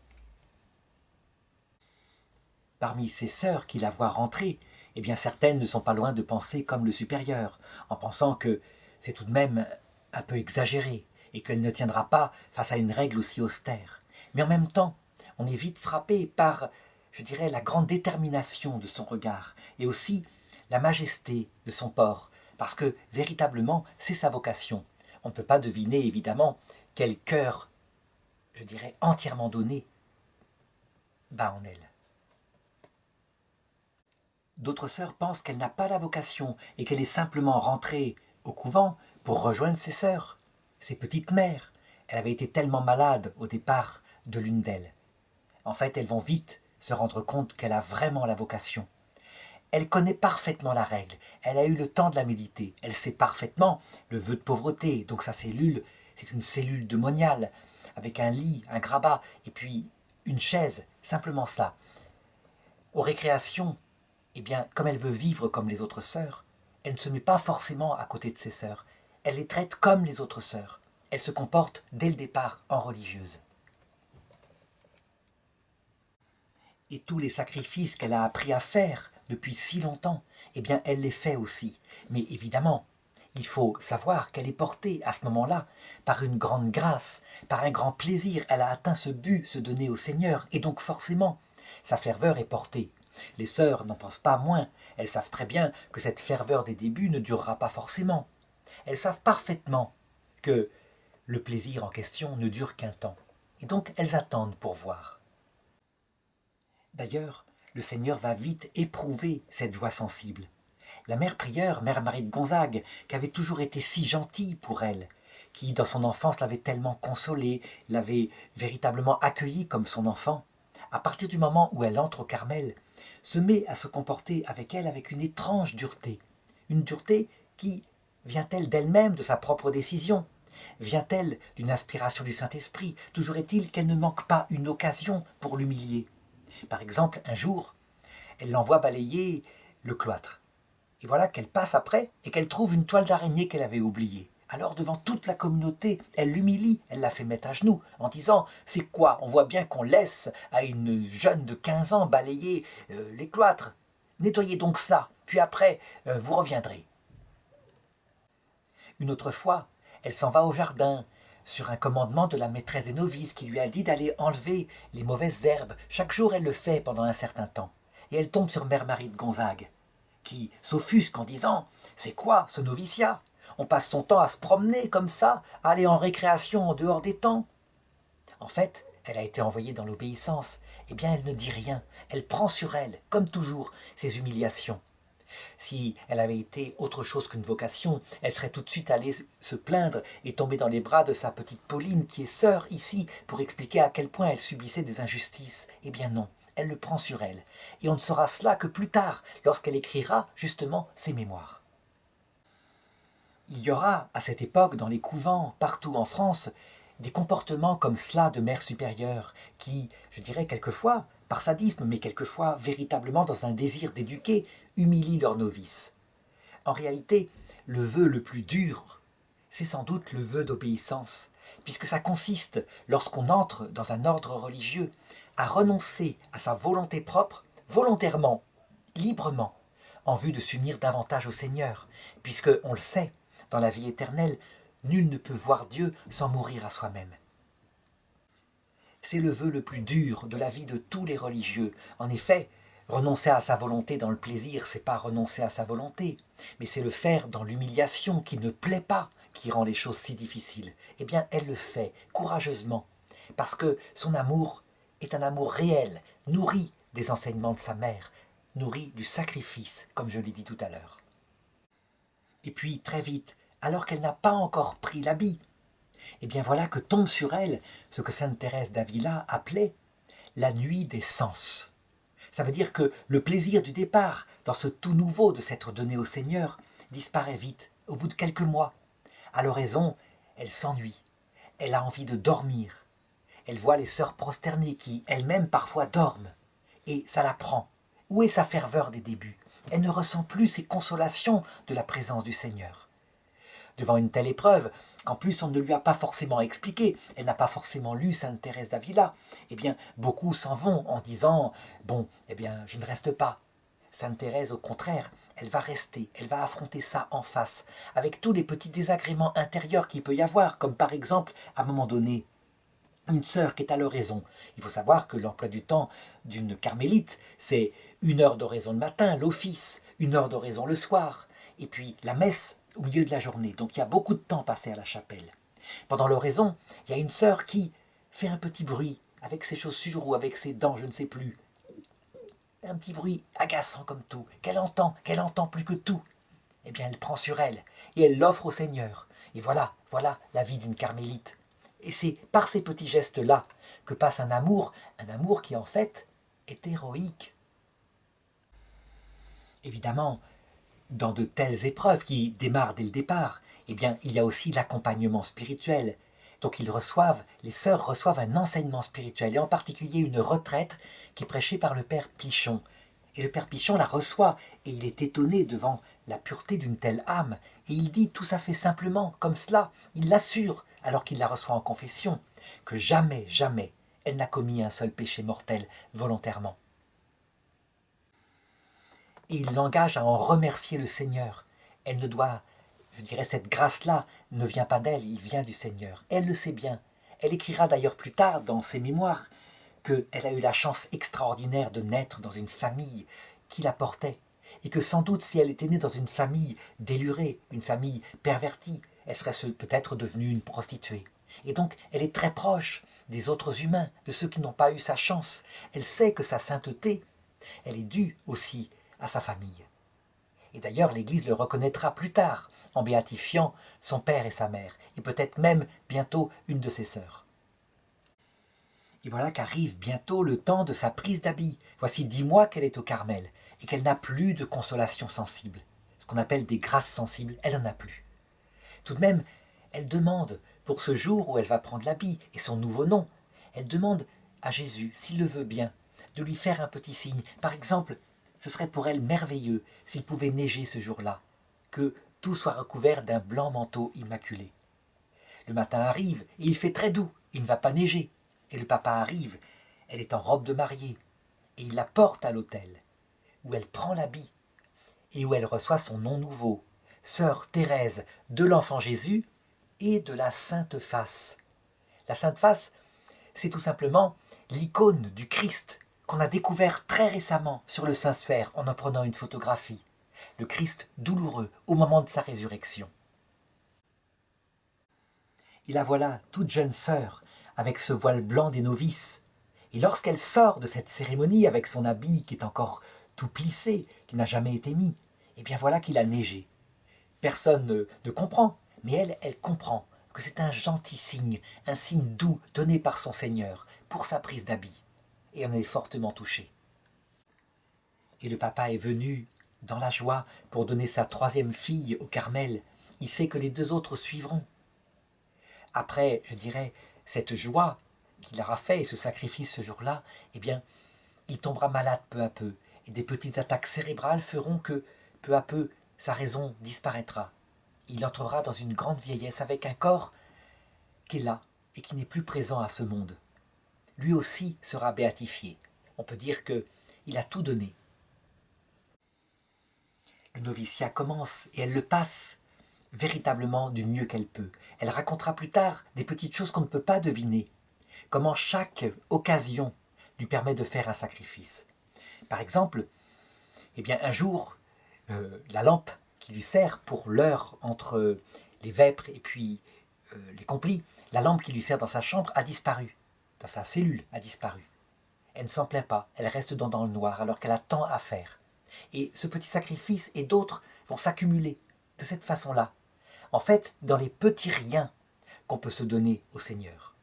Parmi ses sœurs qui la voient rentrer, eh bien certaines ne sont pas loin de penser comme le supérieur, en pensant que c'est tout de même un peu exagéré et qu'elle ne tiendra pas face à une règle aussi austère. Mais en même temps, on est vite frappé par, je dirais, la grande détermination de son regard et aussi la majesté de son port, parce que véritablement, c'est sa vocation. On ne peut pas deviner, évidemment, quel cœur, je dirais, entièrement donné bat en elle. D'autres sœurs pensent qu'elle n'a pas la vocation et qu'elle est simplement rentrée au couvent pour rejoindre ses sœurs, ses petites mères. Elle avait été tellement malade au départ de l'une d'elles. En fait, elles vont vite se rendre compte qu'elle a vraiment la vocation. Elle connaît parfaitement la règle, elle a eu le temps de la méditer, elle sait parfaitement le vœu de pauvreté, donc sa cellule, c'est une cellule de moniale, avec un lit, un grabat, et puis une chaise, simplement ça. Aux récréations, eh bien, comme elle veut vivre comme les autres sœurs, elle ne se met pas forcément à côté de ses sœurs, elle les traite comme les autres sœurs, elle se comporte dès le départ en religieuse. Et tous les sacrifices qu'elle a appris à faire depuis si longtemps, eh bien elle les fait aussi. Mais évidemment, il faut savoir qu'elle est portée à ce moment-là par une grande grâce, par un grand plaisir. Elle a atteint ce but, se donner au Seigneur, et donc forcément, sa ferveur est portée. Les sœurs n'en pensent pas moins. Elles savent très bien que cette ferveur des débuts ne durera pas forcément. Elles savent parfaitement que le plaisir en question ne dure qu'un temps. Et donc elles attendent pour voir. D'ailleurs, le Seigneur va vite éprouver cette joie sensible. La mère prieure, Mère Marie de Gonzague, qui avait toujours été si gentille pour elle, qui dans son enfance l'avait tellement consolée, l'avait véritablement accueillie comme son enfant, à partir du moment où elle entre au Carmel, se met à se comporter avec elle avec une étrange dureté. Une dureté qui vient-elle d'elle-même, de sa propre décision? Vient-elle d'une inspiration du Saint-Esprit? Toujours est-il qu'elle ne manque pas une occasion pour l'humilier. Par exemple, un jour, elle l'envoie balayer le cloître. Et voilà qu'elle passe après et qu'elle trouve une toile d'araignée qu'elle avait oubliée. Alors devant toute la communauté, elle l'humilie, elle la fait mettre à genoux en disant « C'est quoi? On voit bien qu'on laisse à une jeune de 15 ans balayer les cloîtres. Nettoyez donc ça, puis après vous reviendrez. » Une autre fois, elle s'en va au jardin, sur un commandement de la maîtresse des novices qui lui a dit d'aller enlever les mauvaises herbes. Chaque jour, elle le fait pendant un certain temps. Et elle tombe sur Mère Marie de Gonzague, qui s'offusque en disant « C'est quoi ce noviciat? On passe son temps à se promener comme ça, à aller en récréation en dehors des temps. » En fait, elle a été envoyée dans l'obéissance. Eh bien, elle ne dit rien. Elle prend sur elle, comme toujours, ses humiliations. Si elle avait été autre chose qu'une vocation, elle serait tout de suite allée se plaindre et tomber dans les bras de sa petite Pauline, qui est sœur ici, pour expliquer à quel point elle subissait des injustices. Eh bien non, elle le prend sur elle. Et on ne saura cela que plus tard, lorsqu'elle écrira justement ses mémoires. Il y aura, à cette époque, dans les couvents, partout en France, des comportements comme cela de mères supérieures, qui, je dirais quelquefois, par sadisme, mais quelquefois véritablement dans un désir d'éduquer, humilient leurs novices. En réalité, le vœu le plus dur, c'est sans doute le vœu d'obéissance, puisque ça consiste, lorsqu'on entre dans un ordre religieux, à renoncer à sa volonté propre, volontairement, librement, en vue de s'unir davantage au Seigneur, puisque, on le sait, dans la vie éternelle, nul ne peut voir Dieu sans mourir à soi-même. C'est le vœu le plus dur de la vie de tous les religieux. En effet, renoncer à sa volonté dans le plaisir, c'est pas renoncer à sa volonté, mais c'est le faire dans l'humiliation qui ne plaît pas, qui rend les choses si difficiles. Eh bien, elle le fait courageusement, parce que son amour est un amour réel, nourri des enseignements de sa mère, nourri du sacrifice, comme je l'ai dit tout à l'heure. Et puis, très vite, alors qu'elle n'a pas encore pris l'habit, et bien voilà que tombe sur elle ce que sainte Thérèse d'Avila appelait la nuit des sens. Ça veut dire que le plaisir du départ, dans ce tout nouveau de s'être donné au Seigneur, disparaît vite, au bout de quelques mois. À l'oraison, elle s'ennuie, elle a envie de dormir. Elle voit les sœurs prosternées qui, elles-mêmes, parfois dorment. Et ça la prend. Où est sa ferveur des débuts? Elle ne ressent plus ces consolations de la présence du Seigneur. Devant une telle épreuve, qu'en plus on ne lui a pas forcément expliqué, elle n'a pas forcément lu sainte Thérèse d'Avila, eh bien beaucoup s'en vont en disant « Bon, eh bien je ne reste pas ». Sainte Thérèse, au contraire, elle va rester, elle va affronter ça en face, avec tous les petits désagréments intérieurs qu'il peut y avoir, comme par exemple, à un moment donné, une sœur qui est à l'oraison. Il faut savoir que l'emploi du temps d'une carmélite, c'est 1 heure d'oraison le matin, l'office, 1 heure d'oraison le soir, et puis la messe au milieu de la journée. Donc il y a beaucoup de temps passé à la chapelle. Pendant l'oraison, il y a une sœur qui fait un petit bruit avec ses chaussures ou avec ses dents, je ne sais plus. Un petit bruit agaçant comme tout, qu'elle entend plus que tout. Eh bien, elle prend sur elle et elle l'offre au Seigneur. Et voilà la vie d'une carmélite. Et c'est par ces petits gestes-là que passe un amour qui en fait est héroïque. Évidemment, dans de telles épreuves qui démarrent dès le départ, eh bien, il y a aussi l'accompagnement spirituel. Donc les sœurs reçoivent un enseignement spirituel, et en particulier une retraite qui est prêchée par le père Pichon. Et le père Pichon la reçoit, et il est étonné devant la pureté d'une telle âme. Et il dit tout à fait simplement, comme cela, il l'assure, alors qu'il la reçoit en confession, que jamais, jamais, elle n'a commis un seul péché mortel volontairement. Et il l'engage à en remercier le Seigneur. Elle ne doit, je dirais, cette grâce-là ne vient pas d'elle, il vient du Seigneur. Elle le sait bien. Elle écrira d'ailleurs plus tard dans ses mémoires qu'elle a eu la chance extraordinaire de naître dans une famille qui la portait, et que sans doute si elle était née dans une famille délurée, une famille pervertie, elle serait peut-être devenue une prostituée. Et donc elle est très proche des autres humains, de ceux qui n'ont pas eu sa chance. Elle sait que sa sainteté, elle est due aussi à sa famille. Et d'ailleurs, l'Église le reconnaîtra plus tard, en béatifiant son père et sa mère, et peut-être même bientôt une de ses sœurs. Et voilà qu'arrive bientôt le temps de sa prise d'habit. Voici 10 mois qu'elle est au Carmel, et qu'elle n'a plus de consolation sensible. Ce qu'on appelle des grâces sensibles, elle n'en a plus. Tout de même, elle demande, pour ce jour où elle va prendre l'habit et son nouveau nom, elle demande à Jésus, s'il le veut bien, de lui faire un petit signe. Par exemple, ce serait pour elle merveilleux s'il pouvait neiger ce jour-là, que tout soit recouvert d'un blanc manteau immaculé. Le matin arrive et il fait très doux, il ne va pas neiger. Et le papa arrive, elle est en robe de mariée, et il la porte à l'autel, où elle prend l'habit, et où elle reçoit son nom nouveau, sœur Thérèse de l'enfant Jésus et de la Sainte Face. La Sainte Face, c'est tout simplement l'icône du Christ qu'on a découvert très récemment sur le Saint-Suaire en prenant une photographie. Le Christ douloureux au moment de sa résurrection. Et la voilà, toute jeune sœur, avec ce voile blanc des novices. Et lorsqu'elle sort de cette cérémonie avec son habit qui est encore tout plissé, qui n'a jamais été mis, et bien voilà qu'il a neigé. Personne ne comprend, mais elle comprend que c'est un gentil signe, un signe doux donné par son Seigneur pour sa prise d'habit. Et on est fortement touché. Et le papa est venu dans la joie pour donner sa troisième fille au Carmel. Il sait que les deux autres suivront. Après, je dirais, cette joie qu'il aura fait et ce sacrifice ce jour-là, eh bien, il tombera malade peu à peu. Et des petites attaques cérébrales feront que, peu à peu, sa raison disparaîtra. Il entrera dans une grande vieillesse avec un corps qui est là et qui n'est plus présent à ce monde. Lui aussi sera béatifié. On peut dire qu'il a tout donné. Le noviciat commence et elle le passe véritablement du mieux qu'elle peut. Elle racontera plus tard des petites choses qu'on ne peut pas deviner. Comment chaque occasion lui permet de faire un sacrifice. Par exemple, eh bien, un jour, la lampe qui lui sert pour l'heure entre les vêpres et puis les complis, la lampe qui lui sert dans sa chambre a disparu, dans sa cellule a disparu. Elle ne s'en plaint pas, elle reste dans le noir alors qu'elle a tant à faire. Et ce petit sacrifice et d'autres vont s'accumuler de cette façon-là. En fait, dans les petits riens qu'on peut se donner au Seigneur.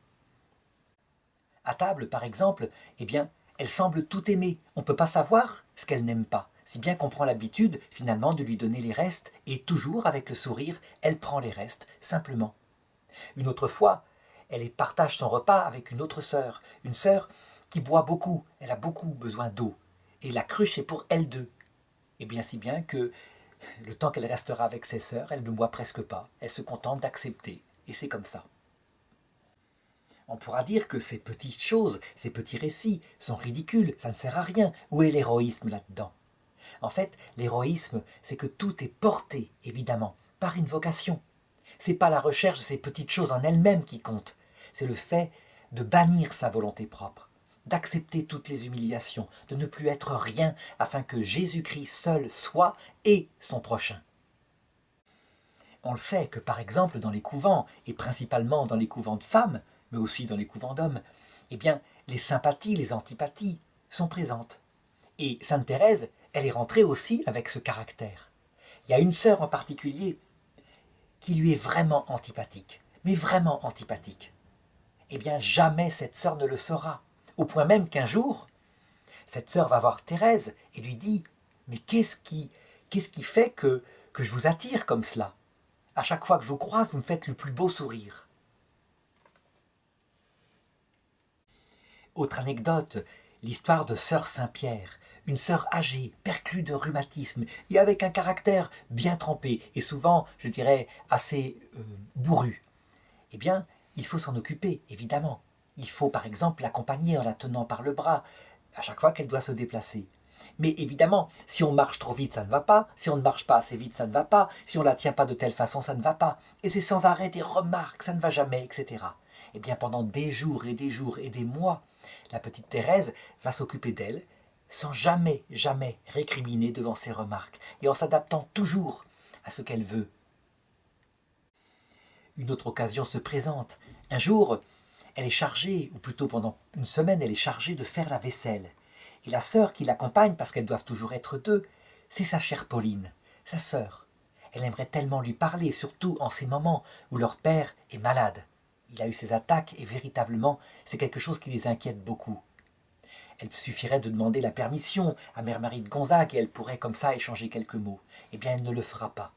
À table, par exemple, eh bien, elle semble tout aimer. On ne peut pas savoir ce qu'elle n'aime pas, si bien qu'on prend l'habitude, finalement, de lui donner les restes, et toujours avec le sourire, elle prend les restes, simplement. Une autre fois, elle partage son repas avec une autre sœur, une sœur qui boit beaucoup, elle a beaucoup besoin d'eau, et la cruche est pour elle deux. Et bien si bien que le temps qu'elle restera avec ses sœurs, elle ne boit presque pas, elle se contente d'accepter, et c'est comme ça. On pourra dire que ces petites choses, ces petits récits sont ridicules, ça ne sert à rien. Où est l'héroïsme là-dedans? En fait, l'héroïsme, c'est que tout est porté, évidemment, par une vocation. C'est pas la recherche de ces petites choses en elles-mêmes qui compte, c'est le fait de bannir sa volonté propre, d'accepter toutes les humiliations, de ne plus être rien afin que Jésus-Christ seul soit et son prochain. On le sait que par exemple dans les couvents, et principalement dans les couvents de femmes, mais aussi dans les couvents d'hommes, eh bien les sympathies, les antipathies sont présentes. Et Sainte Thérèse, elle est rentrée aussi avec ce caractère. Il y a une sœur en particulier qui lui est vraiment antipathique, mais vraiment antipathique. Eh bien jamais cette sœur ne le saura, au point même qu'un jour, cette sœur va voir Thérèse et lui dit « Mais qu'est-ce qui fait que je vous attire comme cela ? À chaque fois que je vous croise, vous me faites le plus beau sourire. » Autre anecdote, l'histoire de sœur Saint-Pierre, une sœur âgée, perclue de rhumatisme et avec un caractère bien trempé et souvent, je dirais, assez bourru. Eh bien, il faut s'en occuper, évidemment. Il faut par exemple l'accompagner en la tenant par le bras à chaque fois qu'elle doit se déplacer. Mais évidemment, si on marche trop vite, ça ne va pas. Si on ne marche pas assez vite, ça ne va pas. Si on ne la tient pas de telle façon, ça ne va pas. Et c'est sans arrêt des remarques, ça ne va jamais, etc. Eh bien, pendant des jours et des jours et des mois, la petite Thérèse va s'occuper d'elle sans jamais, jamais récriminer devant ses remarques et en s'adaptant toujours à ce qu'elle veut. Une autre occasion se présente. Un jour, elle est chargée, ou plutôt pendant une semaine, elle est chargée de faire la vaisselle. Et la sœur qui l'accompagne, parce qu'elles doivent toujours être deux, c'est sa chère Pauline, sa sœur. Elle aimerait tellement lui parler, surtout en ces moments où leur père est malade. Il a eu ses attaques et véritablement, c'est quelque chose qui les inquiète beaucoup. Elle suffirait de demander la permission à Mère Marie de Gonzague et elle pourrait comme ça échanger quelques mots. Eh bien, elle ne le fera pas.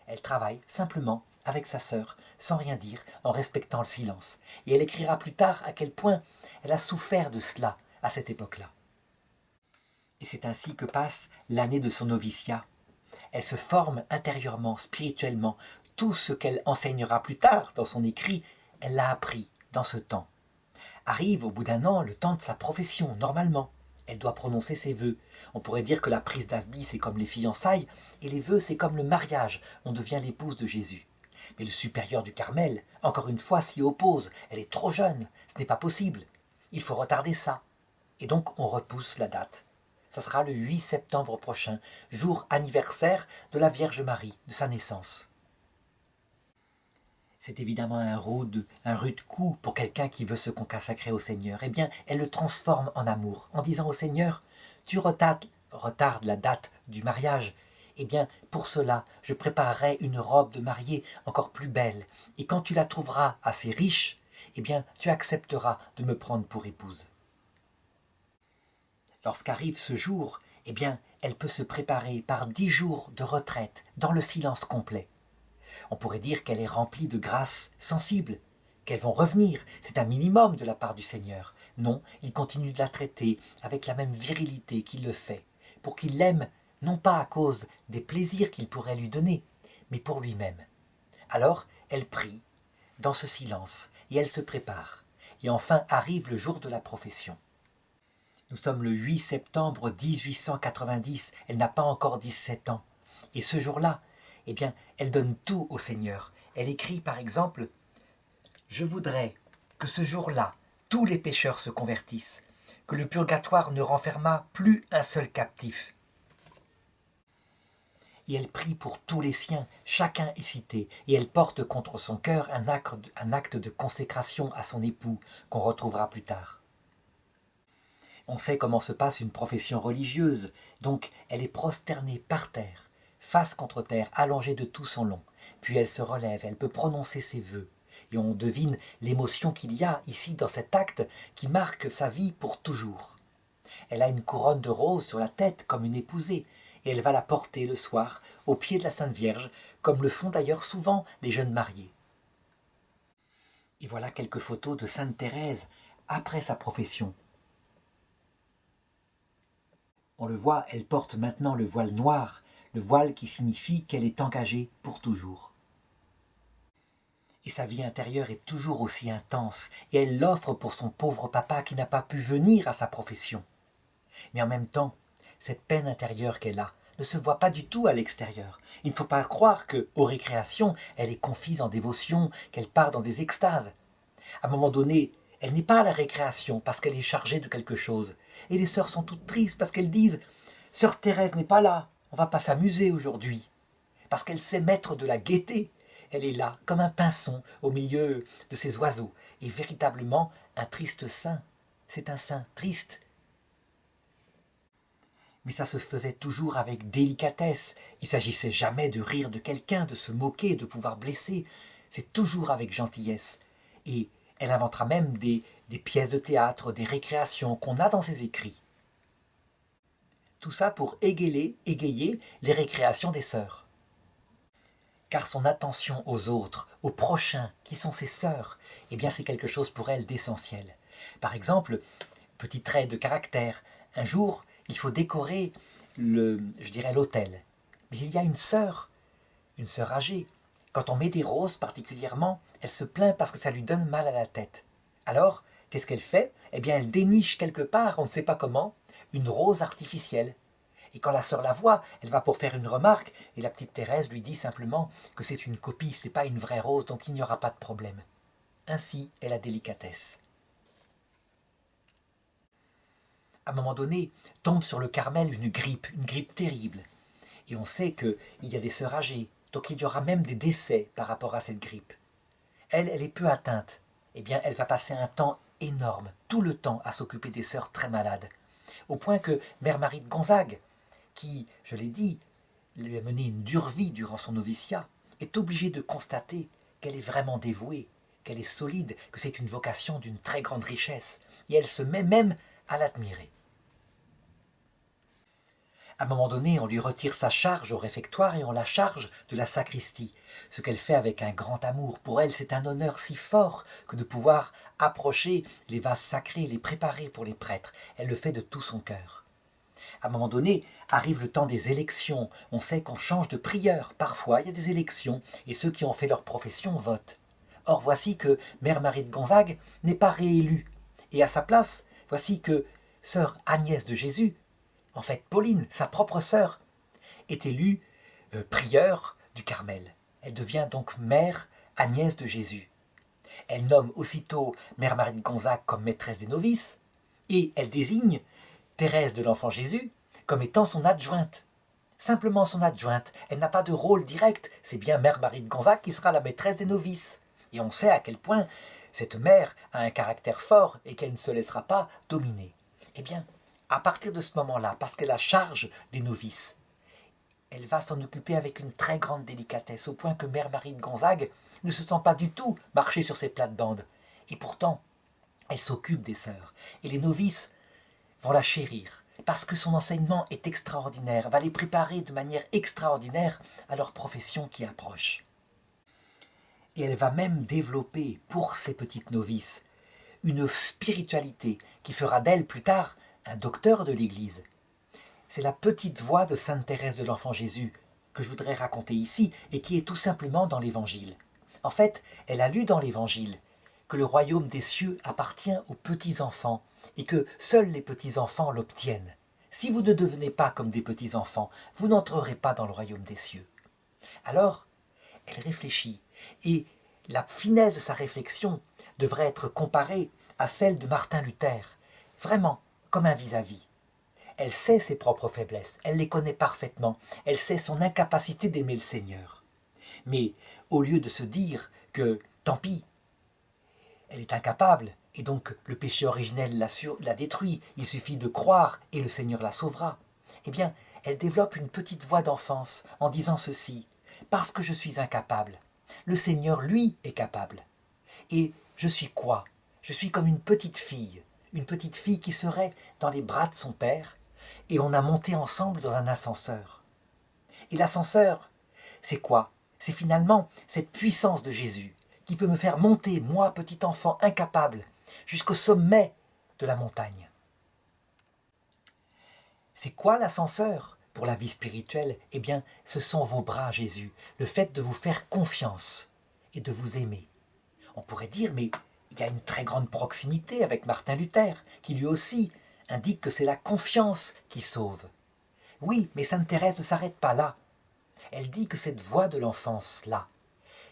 Elle travaille simplement avec sa sœur, sans rien dire, en respectant le silence. Et elle écrira plus tard à quel point elle a souffert de cela à cette époque-là. Et c'est ainsi que passe l'année de son noviciat. Elle se forme intérieurement, spirituellement. Tout ce qu'elle enseignera plus tard dans son écrit, elle l'a appris dans ce temps. Arrive au bout d'un an le temps de sa profession, normalement. Elle doit prononcer ses vœux. On pourrait dire que la prise d'habit, c'est comme les fiançailles, et les vœux, c'est comme le mariage. On devient l'épouse de Jésus. Mais le supérieur du Carmel, encore une fois, s'y oppose. Elle est trop jeune, ce n'est pas possible. Il faut retarder ça. Et donc, on repousse la date. Ça sera le 8 septembre prochain, jour anniversaire de la Vierge Marie, de sa naissance. C'est évidemment un rude coup pour quelqu'un qui veut se consacrer au Seigneur. Eh bien, elle le transforme en amour, en disant au Seigneur, tu retardes la date du mariage. Eh bien, pour cela, je préparerai une robe de mariée encore plus belle. Et quand tu la trouveras assez riche, eh bien, tu accepteras de me prendre pour épouse. Lorsqu'arrive ce jour, eh bien, elle peut se préparer par 10 jours de retraite dans le silence complet. On pourrait dire qu'elle est remplie de grâces sensibles, qu'elles vont revenir, c'est un minimum de la part du Seigneur. Non, il continue de la traiter avec la même virilité qu'il le fait, pour qu'il l'aime, non pas à cause des plaisirs qu'il pourrait lui donner, mais pour lui-même. Alors, elle prie, dans ce silence, et elle se prépare. Et enfin arrive le jour de la profession. Nous sommes le 8 septembre 1890, elle n'a pas encore 17 ans. Et ce jour-là, eh bien, elle donne tout au Seigneur. Elle écrit par exemple « Je voudrais que ce jour-là, tous les pécheurs se convertissent, que le purgatoire ne renfermât plus un seul captif. » Et elle prie pour tous les siens, chacun est cité, et elle porte contre son cœur un acte de consécration à son époux, qu'on retrouvera plus tard. On sait comment se passe une profession religieuse, donc elle est prosternée par terre, face contre terre, allongée de tout son long. Puis elle se relève, elle peut prononcer ses vœux. Et on devine l'émotion qu'il y a ici dans cet acte qui marque sa vie pour toujours. Elle a une couronne de roses sur la tête comme une épousée, et elle va la porter le soir au pied de la Sainte Vierge, comme le font d'ailleurs souvent les jeunes mariés. Et voilà quelques photos de Sainte Thérèse après sa profession. On le voit, elle porte maintenant le voile noir, le voile qui signifie qu'elle est engagée pour toujours. Et sa vie intérieure est toujours aussi intense, et elle l'offre pour son pauvre papa qui n'a pas pu venir à sa profession. Mais en même temps, cette peine intérieure qu'elle a ne se voit pas du tout à l'extérieur. Il ne faut pas croire qu'aux récréations, elle est confise en dévotion, qu'elle part dans des extases. À un moment donné, elle n'est pas à la récréation parce qu'elle est chargée de quelque chose. Et les sœurs sont toutes tristes parce qu'elles disent « Sœur Thérèse n'est pas là, on ne va pas s'amuser aujourd'hui. » Parce qu'elle sait mettre de la gaieté. Elle est là, comme un pinson, au milieu de ces oiseaux. Et véritablement, un triste saint. C'est un saint triste. Mais ça se faisait toujours avec délicatesse. Il ne s'agissait jamais de rire de quelqu'un, de se moquer, de pouvoir blesser. C'est toujours avec gentillesse. Et elle inventera même des pièces de théâtre, des récréations qu'on a dans ses écrits. Tout ça pour égayer les récréations des sœurs. Car son attention aux autres, aux prochains, qui sont ses sœurs, eh bien c'est quelque chose pour elle d'essentiel. Par exemple, petit trait de caractère, un jour, il faut décorer l'autel. Mais il y a une sœur âgée. Quand on met des roses particulièrement, elle se plaint parce que ça lui donne mal à la tête. Alors, qu'est-ce qu'elle fait? Eh bien, elle déniche quelque part, on ne sait pas comment, une rose artificielle. Et quand la sœur la voit, elle va pour faire une remarque, et la petite Thérèse lui dit simplement que c'est une copie, c'est pas une vraie rose, donc il n'y aura pas de problème. Ainsi est la délicatesse. À un moment donné, tombe sur le Carmel une grippe terrible. Et on sait qu'il y a des sœurs âgées, donc il y aura même des décès par rapport à cette grippe. Elle est peu atteinte. Eh bien, elle va passer un temps énorme, tout le temps, à s'occuper des sœurs très malades. Au point que Mère Marie de Gonzague, qui, je l'ai dit, lui a mené une dure vie durant son noviciat, est obligée de constater qu'elle est vraiment dévouée, qu'elle est solide, que c'est une vocation d'une très grande richesse, et elle se met même à l'admirer. À un moment donné, on lui retire sa charge au réfectoire et on la charge de la sacristie, ce qu'elle fait avec un grand amour. Pour elle, c'est un honneur si fort que de pouvoir approcher les vases sacrés, les préparer pour les prêtres. Elle le fait de tout son cœur. À un moment donné, arrive le temps des élections. On sait qu'on change de prieur. Parfois, il y a des élections et ceux qui ont fait leur profession votent. Or, voici que Mère Marie de Gonzague n'est pas réélue. Et à sa place, voici que sœur Agnès de Jésus, en fait Pauline, sa propre sœur, est élue prieure du Carmel. Elle devient donc mère Agnès de Jésus. Elle nomme aussitôt Mère Marie de Gonzague comme maîtresse des novices et elle désigne Thérèse de l'Enfant Jésus comme étant son adjointe. Simplement son adjointe, elle n'a pas de rôle direct, c'est bien Mère Marie de Gonzague qui sera la maîtresse des novices. Et on sait à quel point cette mère a un caractère fort et qu'elle ne se laissera pas dominer. Eh bien, à partir de ce moment-là, parce qu'elle a charge des novices, elle va s'en occuper avec une très grande délicatesse, au point que Mère Marie de Gonzague ne se sent pas du tout marcher sur ses plates-bandes. Et pourtant, elle s'occupe des sœurs. Et les novices vont la chérir, parce que son enseignement est extraordinaire, va les préparer de manière extraordinaire à leur profession qui approche. Et elle va même développer pour ces petites novices une spiritualité qui fera d'elle plus tard un docteur de l'Église. C'est la petite voix de Sainte Thérèse de l'Enfant Jésus que je voudrais raconter ici et qui est tout simplement dans l'Évangile. En fait, elle a lu dans l'Évangile que le royaume des cieux appartient aux petits-enfants et que seuls les petits-enfants l'obtiennent. Si vous ne devenez pas comme des petits-enfants, vous n'entrerez pas dans le royaume des cieux. Alors, elle réfléchit et la finesse de sa réflexion devrait être comparée à celle de Martin Luther, vraiment comme un vis-à-vis. Elle sait ses propres faiblesses, elle les connaît parfaitement, elle sait son incapacité d'aimer le Seigneur. Mais au lieu de se dire que, tant pis, elle est incapable, et donc le péché originel la détruit, il suffit de croire et le Seigneur la sauvera, eh bien, elle développe une petite voix d'enfance en disant ceci, parce que je suis incapable, le Seigneur, lui, est capable. Et je suis quoi? Je suis comme une petite fille qui serait dans les bras de son père, et on a monté ensemble dans un ascenseur. Et l'ascenseur, c'est quoi? C'est finalement cette puissance de Jésus qui peut me faire monter, moi, petit enfant incapable, jusqu'au sommet de la montagne. C'est quoi l'ascenseur pour la vie spirituelle? Eh bien, ce sont vos bras, Jésus, le fait de vous faire confiance et de vous aimer. On pourrait dire, mais il y a une très grande proximité avec Martin Luther, qui lui aussi indique que c'est la confiance qui sauve. Oui, mais Sainte Thérèse ne s'arrête pas là. Elle dit que cette voix de l'enfance-là,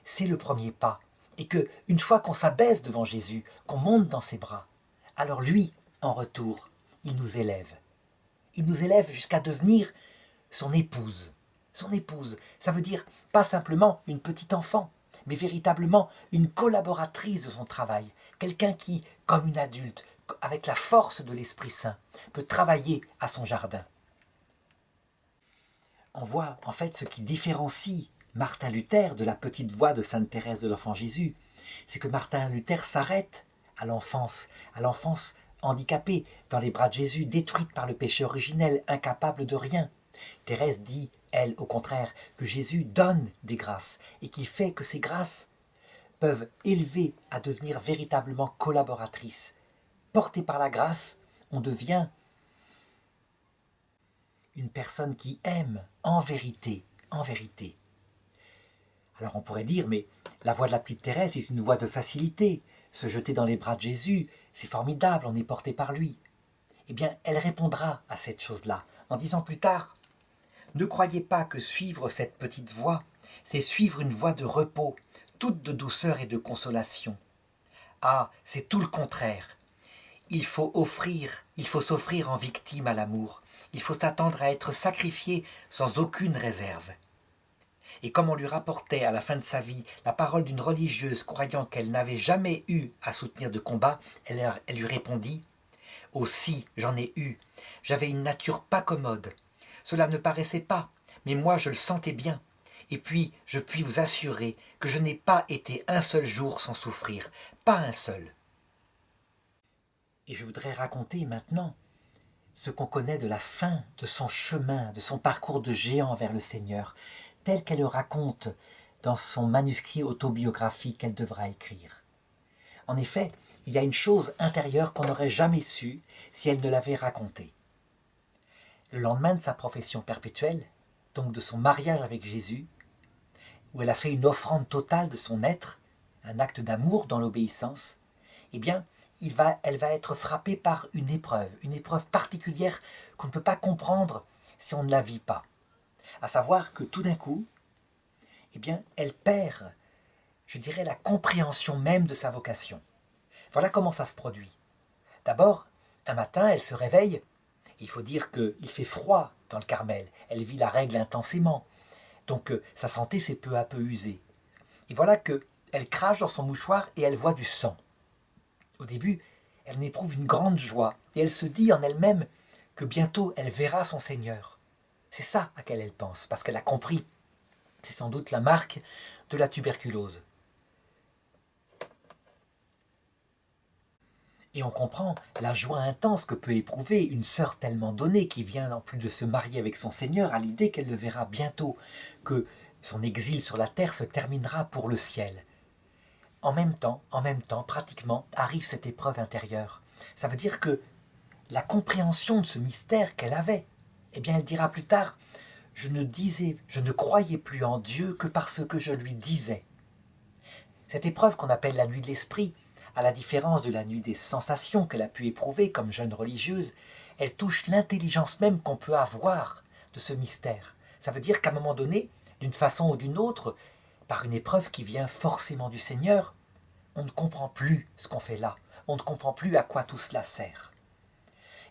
c'est le premier pas, et que une fois qu'on s'abaisse devant Jésus, qu'on monte dans ses bras, alors lui, en retour, il nous élève. Il nous élève jusqu'à devenir son épouse. Son épouse, ça veut dire pas simplement une petite enfant, mais véritablement une collaboratrice de son travail, quelqu'un qui, comme une adulte, avec la force de l'Esprit Saint, peut travailler à son jardin. On voit en fait ce qui différencie Martin Luther de la petite voix de Sainte Thérèse de l'Enfant Jésus, c'est que Martin Luther s'arrête à l'enfance handicapée dans les bras de Jésus, détruite par le péché originel, incapable de rien. Thérèse dit, elle, au contraire, que Jésus donne des grâces et qui fait que ces grâces peuvent élever à devenir véritablement collaboratrices. Portée par la grâce, on devient une personne qui aime en vérité, en vérité. Alors on pourrait dire, mais la voix de la petite Thérèse est une voix de facilité. Se jeter dans les bras de Jésus, c'est formidable, on est porté par lui. Eh bien, elle répondra à cette chose-là en disant plus tard, ne croyez pas que suivre cette petite voie, c'est suivre une voie de repos, toute de douceur et de consolation. Ah, c'est tout le contraire. Il faut s'offrir en victime à l'amour. Il faut s'attendre à être sacrifié sans aucune réserve. Et comme on lui rapportait à la fin de sa vie la parole d'une religieuse croyant qu'elle n'avait jamais eu à soutenir de combat, elle lui répondit « Aussi, j'en ai eu. J'avais une nature pas commode. Cela ne paraissait pas, mais moi je le sentais bien. Et puis, je puis vous assurer que je n'ai pas été un seul jour sans souffrir, pas un seul. » Et je voudrais raconter maintenant ce qu'on connaît de la fin de son chemin, de son parcours de géant vers le Seigneur, tel qu'elle le raconte dans son manuscrit autobiographique qu'elle devra écrire. En effet, il y a une chose intérieure qu'on n'aurait jamais su si elle ne l'avait racontée. Le lendemain de sa profession perpétuelle, donc de son mariage avec Jésus, où elle a fait une offrande totale de son être, un acte d'amour dans l'obéissance, eh bien, elle va être frappée par une épreuve particulière qu'on ne peut pas comprendre si on ne la vit pas. À savoir que tout d'un coup, eh bien, elle perd, je dirais, la compréhension même de sa vocation. Voilà comment ça se produit. D'abord, un matin, elle se réveille. Il faut dire qu'il fait froid dans le Carmel. Elle vit la règle intensément. Donc sa santé s'est peu à peu usée. Et voilà qu'elle crache dans son mouchoir et elle voit du sang. Au début, elle éprouve une grande joie et elle se dit en elle-même que bientôt elle verra son Seigneur. C'est ça à laquelle elle pense, parce qu'elle a compris. C'est sans doute la marque de la tuberculose. Et on comprend la joie intense que peut éprouver une sœur tellement donnée qui vient en plus de se marier avec son Seigneur à l'idée qu'elle le verra bientôt, que son exil sur la terre se terminera pour le ciel. En même temps, pratiquement, arrive cette épreuve intérieure. Ça veut dire que la compréhension de ce mystère qu'elle avait, eh bien elle dira plus tard, je ne croyais plus en Dieu que parce que je lui disais. Cette épreuve qu'on appelle la nuit de l'esprit, à la différence de la nuit des sensations qu'elle a pu éprouver comme jeune religieuse, elle touche l'intelligence même qu'on peut avoir de ce mystère. Ça veut dire qu'à un moment donné, d'une façon ou d'une autre, par une épreuve qui vient forcément du Seigneur, on ne comprend plus ce qu'on fait là, on ne comprend plus à quoi tout cela sert.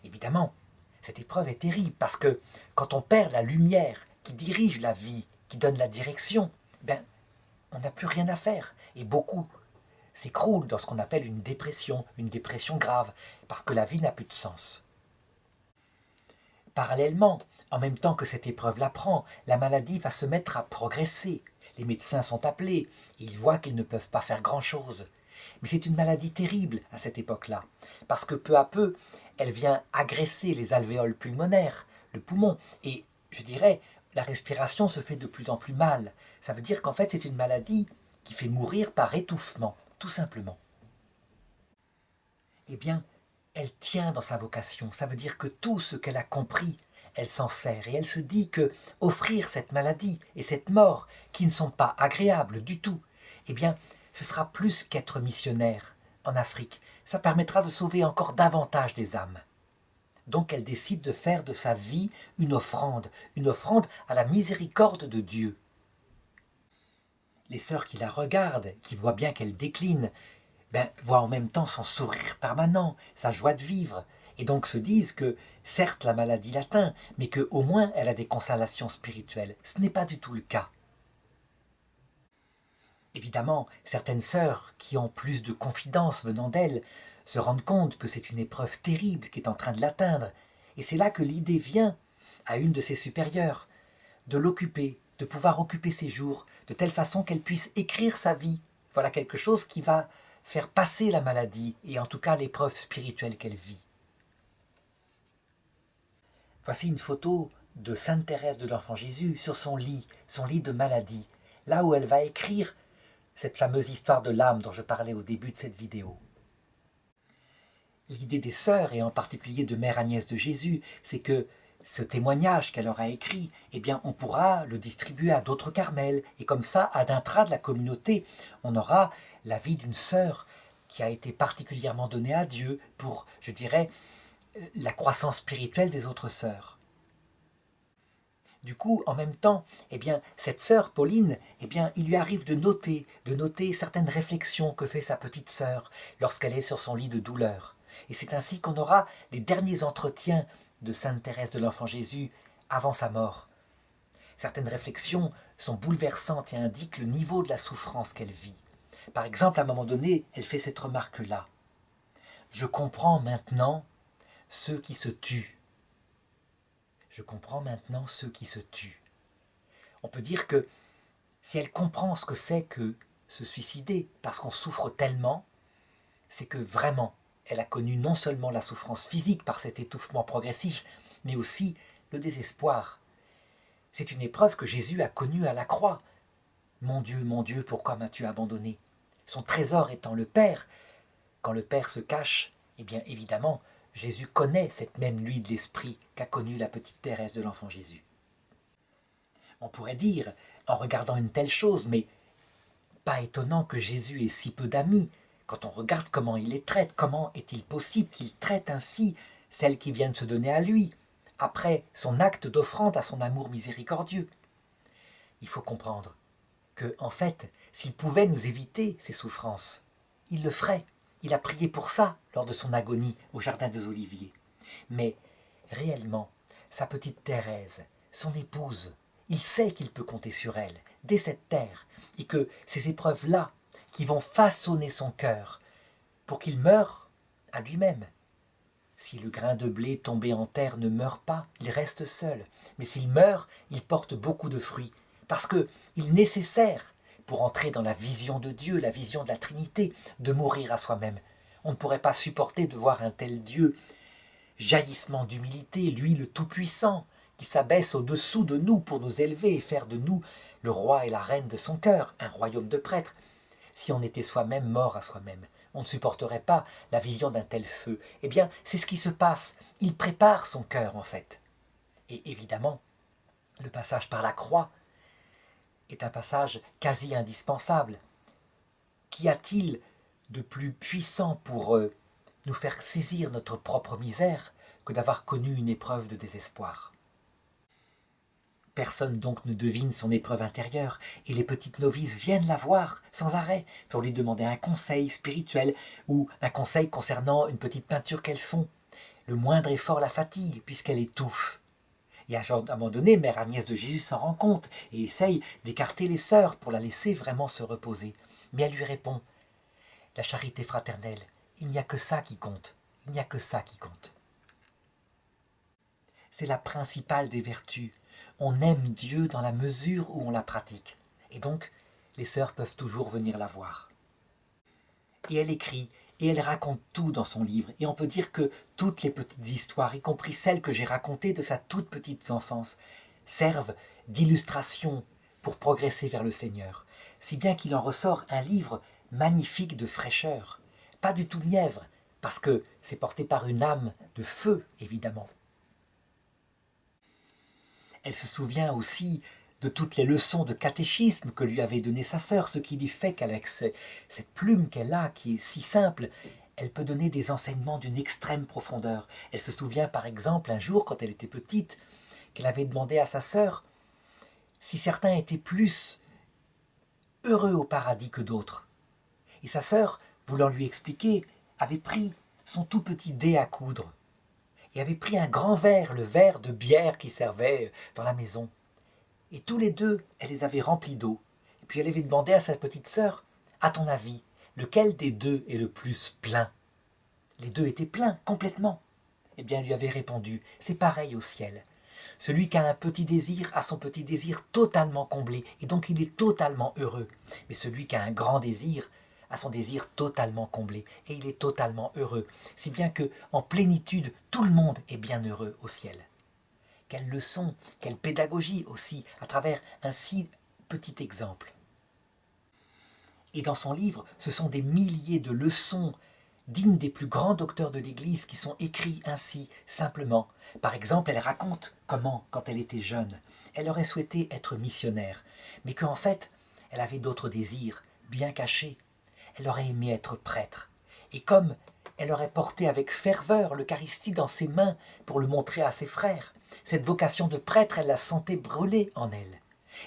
Évidemment, cette épreuve est terrible parce que quand on perd la lumière qui dirige la vie, qui donne la direction, ben, on n'a plus rien à faire. Et beaucoup s'écroulent dans ce qu'on appelle une dépression grave, parce que la vie n'a plus de sens. Parallèlement, en même temps que cette épreuve l'apprend, la maladie va se mettre à progresser. Les médecins sont appelés, ils voient qu'ils ne peuvent pas faire grand-chose. Mais c'est une maladie terrible à cette époque-là, parce que peu à peu, elle vient agresser les alvéoles pulmonaires, le poumon, et je dirais, la respiration se fait de plus en plus mal. Ça veut dire qu'en fait, c'est une maladie qui fait mourir par étouffement, tout simplement. Eh bien, elle tient dans sa vocation. Ça veut dire que tout ce qu'elle a compris, elle s'en sert. Et elle se dit que offrir cette maladie et cette mort, qui ne sont pas agréables du tout, eh bien, ce sera plus qu'être missionnaire en Afrique. Ça permettra de sauver encore davantage des âmes. Donc elle décide de faire de sa vie une offrande à la miséricorde de Dieu. Les sœurs qui la regardent, qui voient bien qu'elle décline, voient en même temps son sourire permanent, sa joie de vivre, et donc se disent que certes la maladie l'atteint, mais qu'au moins elle a des consolations spirituelles. Ce n'est pas du tout le cas. Évidemment, certaines sœurs qui ont plus de confidence venant d'elles se rendent compte que c'est une épreuve terrible qui est en train de l'atteindre, et c'est là que l'idée vient à une de ses supérieures de l'occuper, de pouvoir occuper ses jours, de telle façon qu'elle puisse écrire sa vie. Voilà quelque chose qui va faire passer la maladie et en tout cas l'épreuve spirituelle qu'elle vit. Voici une photo de Sainte Thérèse de l'Enfant Jésus sur son lit de maladie, là où elle va écrire cette fameuse histoire de l'âme dont je parlais au début de cette vidéo. L'idée des sœurs, et en particulier de Mère Agnès de Jésus, c'est que ce témoignage qu'elle aura écrit, eh bien, on pourra le distribuer à d'autres Carmels. Et comme ça, à d'intra de la communauté, on aura la vie d'une sœur qui a été particulièrement donnée à Dieu pour, je dirais, la croissance spirituelle des autres sœurs. Du coup, en même temps, eh bien, cette sœur, Pauline, eh bien, il lui arrive de noter certaines réflexions que fait sa petite sœur lorsqu'elle est sur son lit de douleur. Et c'est ainsi qu'on aura les derniers entretiens de Sainte Thérèse de l'Enfant Jésus avant sa mort. Certaines réflexions sont bouleversantes et indiquent le niveau de la souffrance qu'elle vit. Par exemple, à un moment donné, elle fait cette remarque-là. « Je comprends maintenant ceux qui se tuent. Je comprends maintenant ceux qui se tuent. » On peut dire que si elle comprend ce que c'est que se suicider, parce qu'on souffre tellement, c'est que vraiment, elle a connu non seulement la souffrance physique par cet étouffement progressif, mais aussi le désespoir. C'est une épreuve que Jésus a connue à la croix. « Mon Dieu, pourquoi m'as-tu abandonné ?» Son trésor étant le Père. Quand le Père se cache, eh bien évidemment, Jésus connaît cette même nuit de l'esprit qu'a connue la petite Thérèse de l'Enfant Jésus. On pourrait dire, en regardant une telle chose, mais pas étonnant que Jésus ait si peu d'amis, quand on regarde comment il les traite, comment est-il possible qu'il traite ainsi celles qui viennent se donner à lui, après son acte d'offrande à son amour miséricordieux. Il faut comprendre que, en fait, s'il pouvait nous éviter ces souffrances, il le ferait. Il a prié pour ça lors de son agonie au Jardin des Oliviers. Mais, réellement, sa petite Thérèse, son épouse, il sait qu'il peut compter sur elle, dès cette terre, et que ces épreuves-là, qui vont façonner son cœur, pour qu'il meure à lui-même. Si le grain de blé tombé en terre ne meurt pas, il reste seul. Mais s'il meurt, il porte beaucoup de fruits. Parce qu'il est nécessaire, pour entrer dans la vision de Dieu, la vision de la Trinité, de mourir à soi-même. On ne pourrait pas supporter de voir un tel Dieu, jaillissement d'humilité, lui le Tout-Puissant, qui s'abaisse au-dessous de nous pour nous élever et faire de nous le roi et la reine de son cœur, un royaume de prêtres. Si on était soi-même mort à soi-même, on ne supporterait pas la vision d'un tel feu. Eh bien, c'est ce qui se passe. Il prépare son cœur, en fait. Et évidemment, le passage par la croix est un passage quasi indispensable. Qu'y a-t-il de plus puissant pour nous faire saisir notre propre misère que d'avoir connu une épreuve de désespoir? Personne donc ne devine son épreuve intérieure, et les petites novices viennent la voir sans arrêt pour lui demander un conseil spirituel ou un conseil concernant une petite peinture qu'elles font. Le moindre effort la fatigue puisqu'elle étouffe. Et à un moment donné, Mère Agnès de Jésus s'en rend compte et essaye d'écarter les sœurs pour la laisser vraiment se reposer. Mais elle lui répond, « La charité fraternelle, il n'y a que ça qui compte, il n'y a que ça qui compte. » C'est la principale des vertus. On aime Dieu dans la mesure où on la pratique. Et donc, les sœurs peuvent toujours venir la voir. Et elle écrit, et elle raconte tout dans son livre. Et on peut dire que toutes les petites histoires, y compris celles que j'ai racontées de sa toute petite enfance, servent d'illustration pour progresser vers le Seigneur. Si bien qu'il en ressort un livre magnifique de fraîcheur. Pas du tout mièvre, parce que c'est porté par une âme de feu, évidemment. Elle se souvient aussi de toutes les leçons de catéchisme que lui avait donné sa sœur, ce qui lui fait qu'avec cette plume qu'elle a, qui est si simple, elle peut donner des enseignements d'une extrême profondeur. Elle se souvient par exemple un jour, quand elle était petite, qu'elle avait demandé à sa sœur si certains étaient plus heureux au paradis que d'autres. Et sa sœur, voulant lui expliquer, avait pris son tout petit dé à coudre et avait pris un grand verre, le verre de bière qui servait dans la maison. Et tous les deux, elle les avait remplis d'eau. Et puis elle avait demandé à sa petite sœur, « À ton avis, lequel des deux est le plus plein ?» Les deux étaient pleins, complètement. Eh bien, elle lui avait répondu, « C'est pareil au ciel. Celui qui a un petit désir a son petit désir totalement comblé, et donc il est totalement heureux. Mais celui qui a un grand désir a son désir totalement comblé, et il est totalement heureux, si bien que, en plénitude, tout le monde est bien heureux au ciel. » Quelle leçon, quelle pédagogie aussi, à travers un si petit exemple. Et dans son livre, ce sont des milliers de leçons dignes des plus grands docteurs de l'Église qui sont écrits ainsi, simplement. Par exemple, elle raconte comment, quand elle était jeune, elle aurait souhaité être missionnaire, mais qu'en fait, elle avait d'autres désirs, bien cachés. Elle aurait aimé être prêtre. Et comme elle aurait porté avec ferveur l'Eucharistie dans ses mains pour le montrer à ses frères, cette vocation de prêtre, elle la sentait brûler en elle.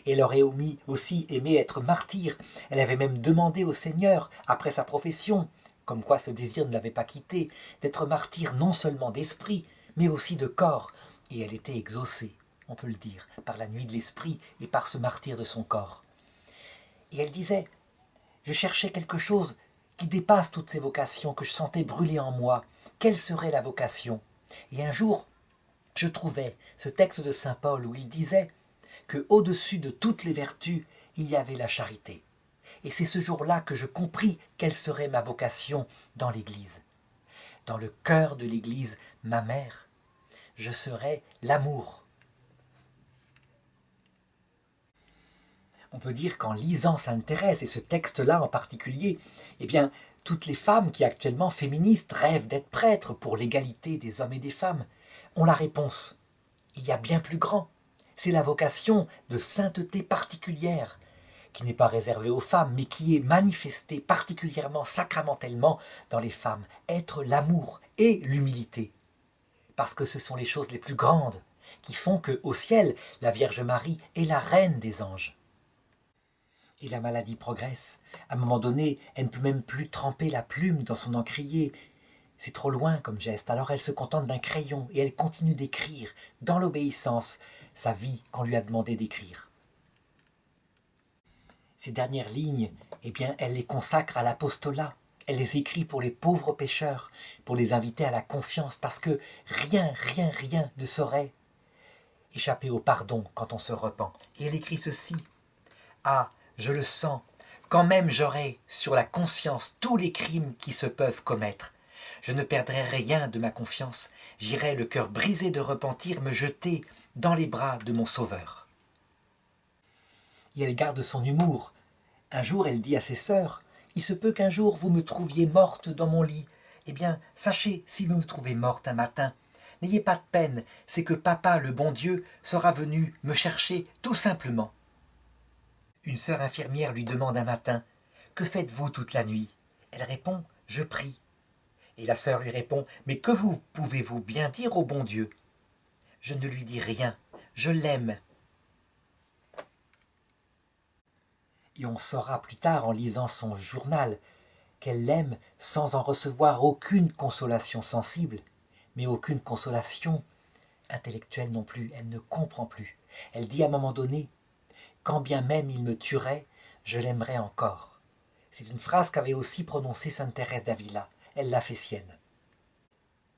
Et elle aurait aussi aimé être martyre. Elle avait même demandé au Seigneur, après sa profession, comme quoi ce désir ne l'avait pas quitté, d'être martyr non seulement d'esprit, mais aussi de corps. Et elle était exaucée, on peut le dire, par la nuit de l'esprit et par ce martyr de son corps. Et elle disait, je cherchais quelque chose qui dépasse toutes ces vocations que je sentais brûler en moi. Quelle serait la vocation? Et un jour, je trouvais ce texte de saint Paul où il disait que au-dessus de toutes les vertus, il y avait la charité. Et c'est ce jour-là que je compris quelle serait ma vocation dans l'Église. Dans le cœur de l'Église, ma mère, je serais l'amour. On peut dire qu'en lisant Sainte Thérèse, et ce texte-là en particulier, eh bien, toutes les femmes qui actuellement féministes rêvent d'être prêtres pour l'égalité des hommes et des femmes, ont la réponse. Il y a bien plus grand. C'est la vocation de sainteté particulière qui n'est pas réservé aux femmes, mais qui est manifesté particulièrement sacramentellement dans les femmes, être l'amour et l'humilité. Parce que ce sont les choses les plus grandes qui font qu'au ciel, la Vierge Marie est la reine des anges. Et la maladie progresse. À un moment donné, elle ne peut même plus tremper la plume dans son encrier. C'est trop loin comme geste. Alors elle se contente d'un crayon et elle continue d'écrire, dans l'obéissance, sa vie qu'on lui a demandé d'écrire. Ces dernières lignes, eh bien, elle les consacre à l'apostolat. Elle les écrit pour les pauvres pécheurs, pour les inviter à la confiance, parce que rien ne saurait échapper au pardon quand on se repent. Et elle écrit ceci. Ah, je le sens, quand même j'aurai sur la conscience tous les crimes qui se peuvent commettre. Je ne perdrai rien de ma confiance, j'irai le cœur brisé de repentir me jeter dans les bras de mon Sauveur. Et elle garde son humour. Un jour, elle dit à ses sœurs, « Il se peut qu'un jour vous me trouviez morte dans mon lit. Eh bien, sachez, si vous me trouvez morte un matin, n'ayez pas de peine, c'est que papa, le bon Dieu, sera venu me chercher tout simplement. » Une sœur infirmière lui demande un matin, « Que faites-vous toute la nuit ?» Elle répond, « Je prie. » Et la sœur lui répond, « Mais que vous pouvez-vous bien dire au bon Dieu ?»« Je ne lui dis rien, je l'aime. » Et on saura plus tard en lisant son journal qu'elle l'aime sans en recevoir aucune consolation sensible, mais aucune consolation intellectuelle non plus. Elle ne comprend plus. Elle dit à un moment donné, « Quand bien même il me tuerait, je l'aimerais encore. » C'est une phrase qu'avait aussi prononcée sainte Thérèse d'Avila. Elle l'a fait sienne.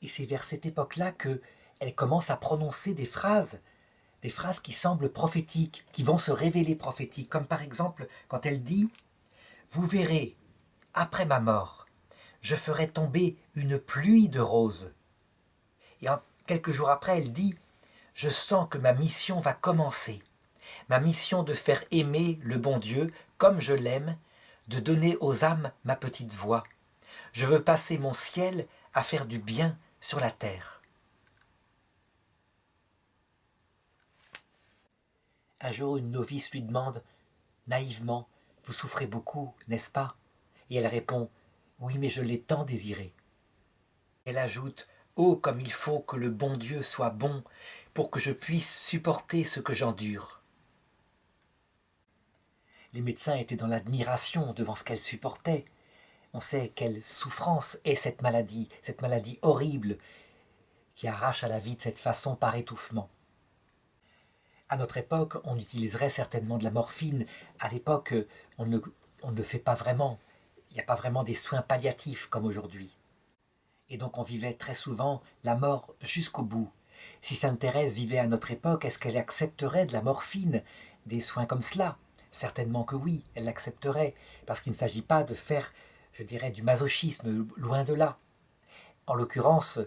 Et c'est vers cette époque-là qu'elle commence à prononcer des phrases qui semblent prophétiques, qui vont se révéler prophétiques, comme par exemple quand elle dit « Vous verrez, après ma mort, je ferai tomber une pluie de roses. » Et quelques jours après, elle dit « Je sens que ma mission va commencer, ma mission de faire aimer le bon Dieu comme je l'aime, de donner aux âmes ma petite voix. Je veux passer mon ciel à faire du bien sur la terre. » Un jour, une novice lui demande, naïvement, « Vous souffrez beaucoup, n'est-ce pas ?» Et elle répond, « Oui, mais je l'ai tant désiré. » Elle ajoute, « Oh, comme il faut que le bon Dieu soit bon pour que je puisse supporter ce que j'endure. » Les médecins étaient dans l'admiration devant ce qu'elle supportait. On sait quelle souffrance est cette maladie horrible qui arrache à la vie de cette façon par étouffement. À notre époque, on utiliserait certainement de la morphine. À l'époque, on ne le fait pas vraiment. Il n'y a pas vraiment des soins palliatifs comme aujourd'hui. Et donc on vivait très souvent la mort jusqu'au bout. Si sainte Thérèse vivait à notre époque, est-ce qu'elle accepterait de la morphine, des soins comme cela? Certainement que oui, elle l'accepterait, parce qu'il ne s'agit pas de faire, je dirais, du masochisme, loin de là. En l'occurrence,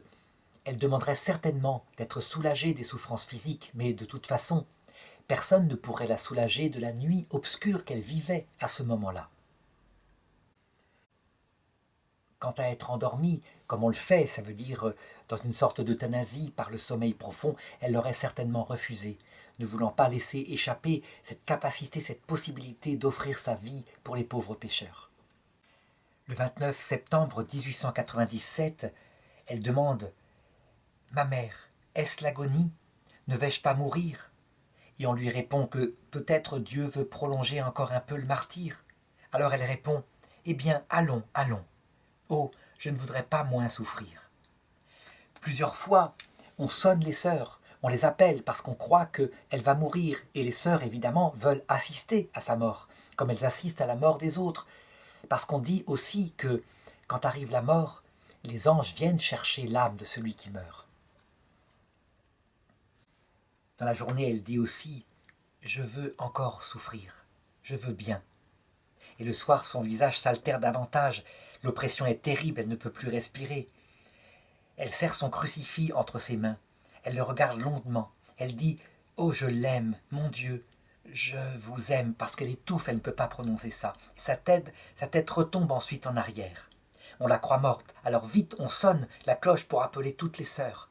elle demanderait certainement d'être soulagée des souffrances physiques, mais de toute façon, personne ne pourrait la soulager de la nuit obscure qu'elle vivait à ce moment-là. Quant à être endormie, comme on le fait, ça veut dire dans une sorte d'euthanasie par le sommeil profond, elle l'aurait certainement refusé, ne voulant pas laisser échapper cette capacité, cette possibilité d'offrir sa vie pour les pauvres pécheurs. Le 29 septembre 1897, elle demande « Ma mère, est-ce l'agonie? Ne vais-je pas mourir ?» Et on lui répond que peut-être Dieu veut prolonger encore un peu le martyre. Alors elle répond « Eh bien, allons, allons. Oh, je ne voudrais pas moins souffrir. » Plusieurs fois, on sonne les sœurs, on les appelle parce qu'on croit qu'elle va mourir. Et les sœurs, évidemment, veulent assister à sa mort, comme elles assistent à la mort des autres. Parce qu'on dit aussi que, quand arrive la mort, les anges viennent chercher l'âme de celui qui meurt. Dans la journée, elle dit aussi « Je veux encore souffrir, je veux bien. » Et le soir, son visage s'altère davantage. L'oppression est terrible, elle ne peut plus respirer. Elle serre son crucifix entre ses mains. Elle le regarde longuement. Elle dit « Oh, je l'aime, mon Dieu, je vous aime » parce qu'elle étouffe, elle ne peut pas prononcer ça. Et sa tête retombe ensuite en arrière. On la croit morte. Alors vite, on sonne la cloche pour appeler toutes les sœurs.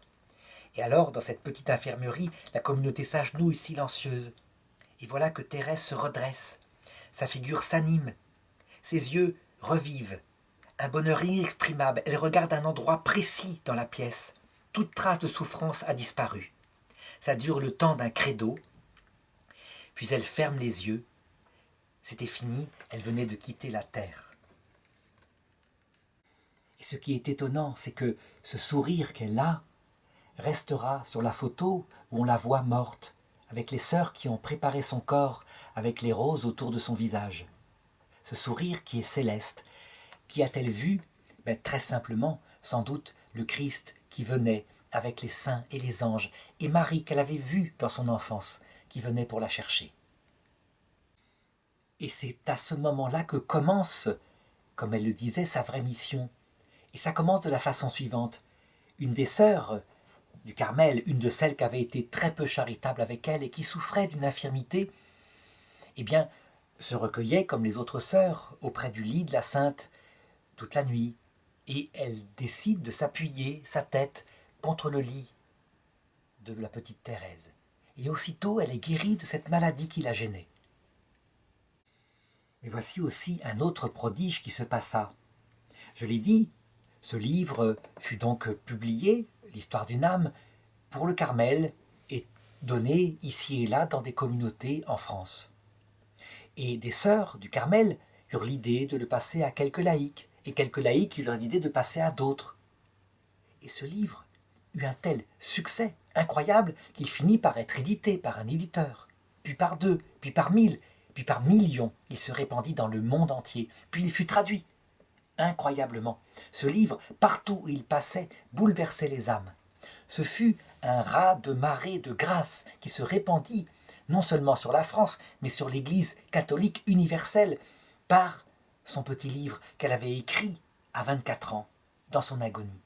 Et alors, dans cette petite infirmerie, la communauté s'agenouille silencieuse. Et voilà que Thérèse se redresse. sa figure s'anime, ses yeux revivent. Un bonheur inexprimable, elle regarde un endroit précis dans la pièce. Toute trace de souffrance a disparu. Ça dure le temps d'un credo, puis elle ferme les yeux. C'était fini, elle venait de quitter la terre. Et ce qui est étonnant, c'est que ce sourire qu'elle a restera sur la photo où on la voit morte, avec les sœurs qui ont préparé son corps, avec les roses autour de son visage. Ce sourire qui est céleste, qui a-t-elle vu? Très simplement, sans doute, le Christ qui venait avec les saints et les anges, et Marie qu'elle avait vue dans son enfance, qui venait pour la chercher. Et c'est à ce moment-là que commence, comme elle le disait, sa vraie mission. Et ça commence de la façon suivante. Une des sœurs du Carmel, une de celles qui avait été très peu charitable avec elle et qui souffrait d'une infirmité, eh bien, se recueillait comme les autres sœurs auprès du lit de la sainte toute la nuit. Et elle décide de s'appuyer sa tête contre le lit de la petite Thérèse. Et aussitôt, elle est guérie de cette maladie qui la gênait. Mais voici aussi un autre prodige qui se passa. Je l'ai dit, ce livre fut donc publié, l'histoire d'une âme, pour le Carmel, et donné ici et là dans des communautés en France. Et des sœurs du Carmel eurent l'idée de le passer à quelques laïcs, et quelques laïcs eurent l'idée de passer à d'autres. Et ce livre eut un tel succès incroyable qu'il finit par être édité par un éditeur, puis par 2, puis par 1000, puis par millions. Il se répandit dans le monde entier, puis il fut traduit. Incroyablement, ce livre, partout où il passait, bouleversait les âmes. Ce fut un raz de marée de grâce qui se répandit, non seulement sur la France, mais sur l'Église catholique universelle, par son petit livre qu'elle avait écrit à 24 ans, dans son agonie.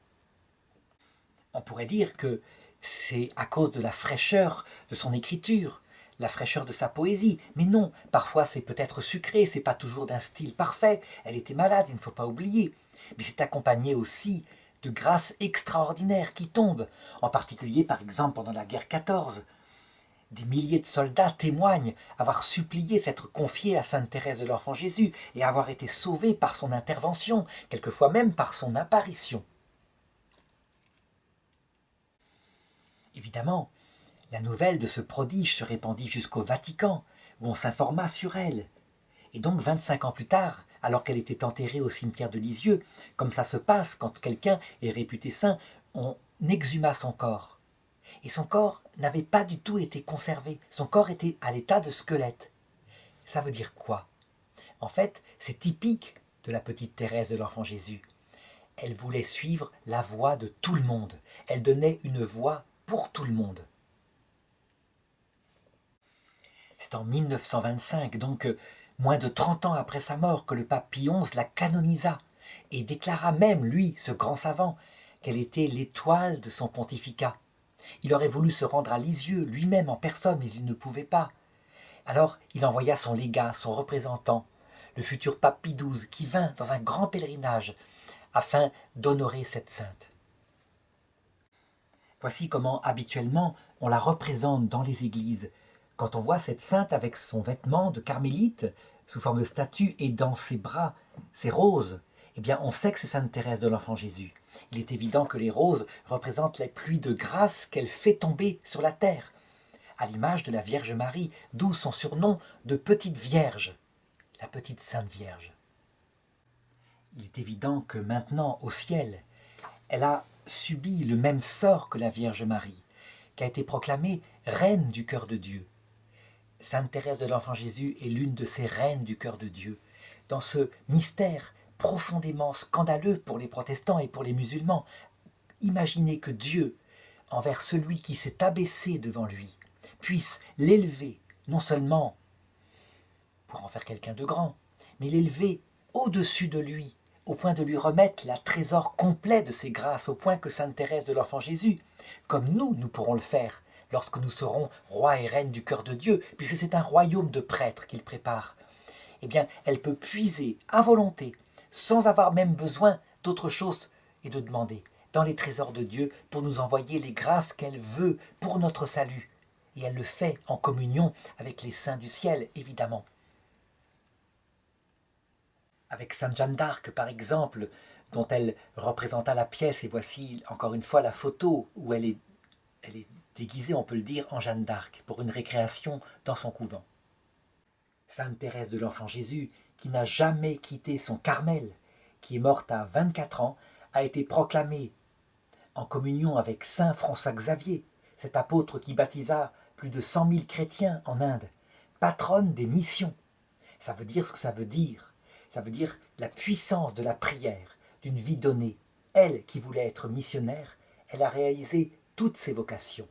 On pourrait dire que c'est à cause de la fraîcheur de son écriture, la fraîcheur de sa poésie. Mais non, parfois c'est peut-être sucré, c'est pas toujours d'un style parfait. Elle était malade, il ne faut pas oublier. Mais c'est accompagné aussi de grâces extraordinaires qui tombent. En particulier, par exemple, pendant la guerre 14. Des milliers de soldats témoignent avoir supplié s'être confiés à Sainte Thérèse de l'Enfant Jésus et avoir été sauvés par son intervention, quelquefois même par son apparition. Évidemment, la nouvelle de ce prodige se répandit jusqu'au Vatican, où on s'informa sur elle. Et donc 25 ans plus tard, alors qu'elle était enterrée au cimetière de Lisieux, comme ça se passe quand quelqu'un est réputé saint, on exhuma son corps. Et son corps n'avait pas du tout été conservé, son corps était à l'état de squelette. Ça veut dire quoi? En fait, c'est typique de la petite Thérèse de l'Enfant Jésus. Elle voulait suivre la voie de tout le monde. Elle donnait une voie pour tout le monde. C'est en 1925, donc moins de 30 ans après sa mort, que le pape Pie XI la canonisa et déclara même, lui, ce grand savant, qu'elle était l'étoile de son pontificat. Il aurait voulu se rendre à Lisieux lui-même en personne, mais il ne pouvait pas. Alors il envoya son légat, son représentant, le futur pape Pie XII, qui vint dans un grand pèlerinage afin d'honorer cette sainte. Voici comment habituellement on la représente dans les églises. Quand on voit cette sainte avec son vêtement de carmélite sous forme de statue et dans ses bras, ses roses, eh bien on sait que c'est Sainte Thérèse de l'Enfant Jésus. Il est évident que les roses représentent les pluies de grâce qu'elle fait tomber sur la terre, à l'image de la Vierge Marie, d'où son surnom de Petite Vierge, la Petite Sainte Vierge. Il est évident que maintenant, au ciel, elle a subi le même sort que la Vierge Marie, qui a été proclamée reine du cœur de Dieu. Sainte Thérèse de l'Enfant Jésus est l'une de ces reines du cœur de Dieu, dans ce mystère profondément scandaleux pour les protestants et pour les musulmans. Imaginez que Dieu, envers celui qui s'est abaissé devant lui, puisse l'élever, non seulement pour en faire quelqu'un de grand, mais l'élever au-dessus de lui, au point de lui remettre la trésor complet de ses grâces, au point que Sainte Thérèse de l'Enfant Jésus, comme nous pourrons le faire, lorsque nous serons rois et reines du cœur de Dieu, puisque c'est un royaume de prêtres qu'il prépare, eh bien, elle peut puiser à volonté, sans avoir même besoin d'autre chose et de demander, dans les trésors de Dieu, pour nous envoyer les grâces qu'elle veut pour notre salut. Et elle le fait en communion avec les saints du ciel, évidemment. avec Sainte Jeanne d'Arc par exemple, dont elle représenta la pièce, et voici encore une fois la photo où elle est déguisée, on peut le dire, en Jeanne d'Arc pour une récréation dans son couvent. Sainte Thérèse de l'Enfant Jésus, qui n'a jamais quitté son Carmel, qui est morte à 24 ans, a été proclamée en communion avec Saint François Xavier, cet apôtre qui baptisa plus de 100 000 chrétiens en Inde, patronne des missions. Ça veut dire ce que ça veut dire. Ça veut dire la puissance de la prière, d'une vie donnée. Elle qui voulait être missionnaire, elle a réalisé toutes ses vocations.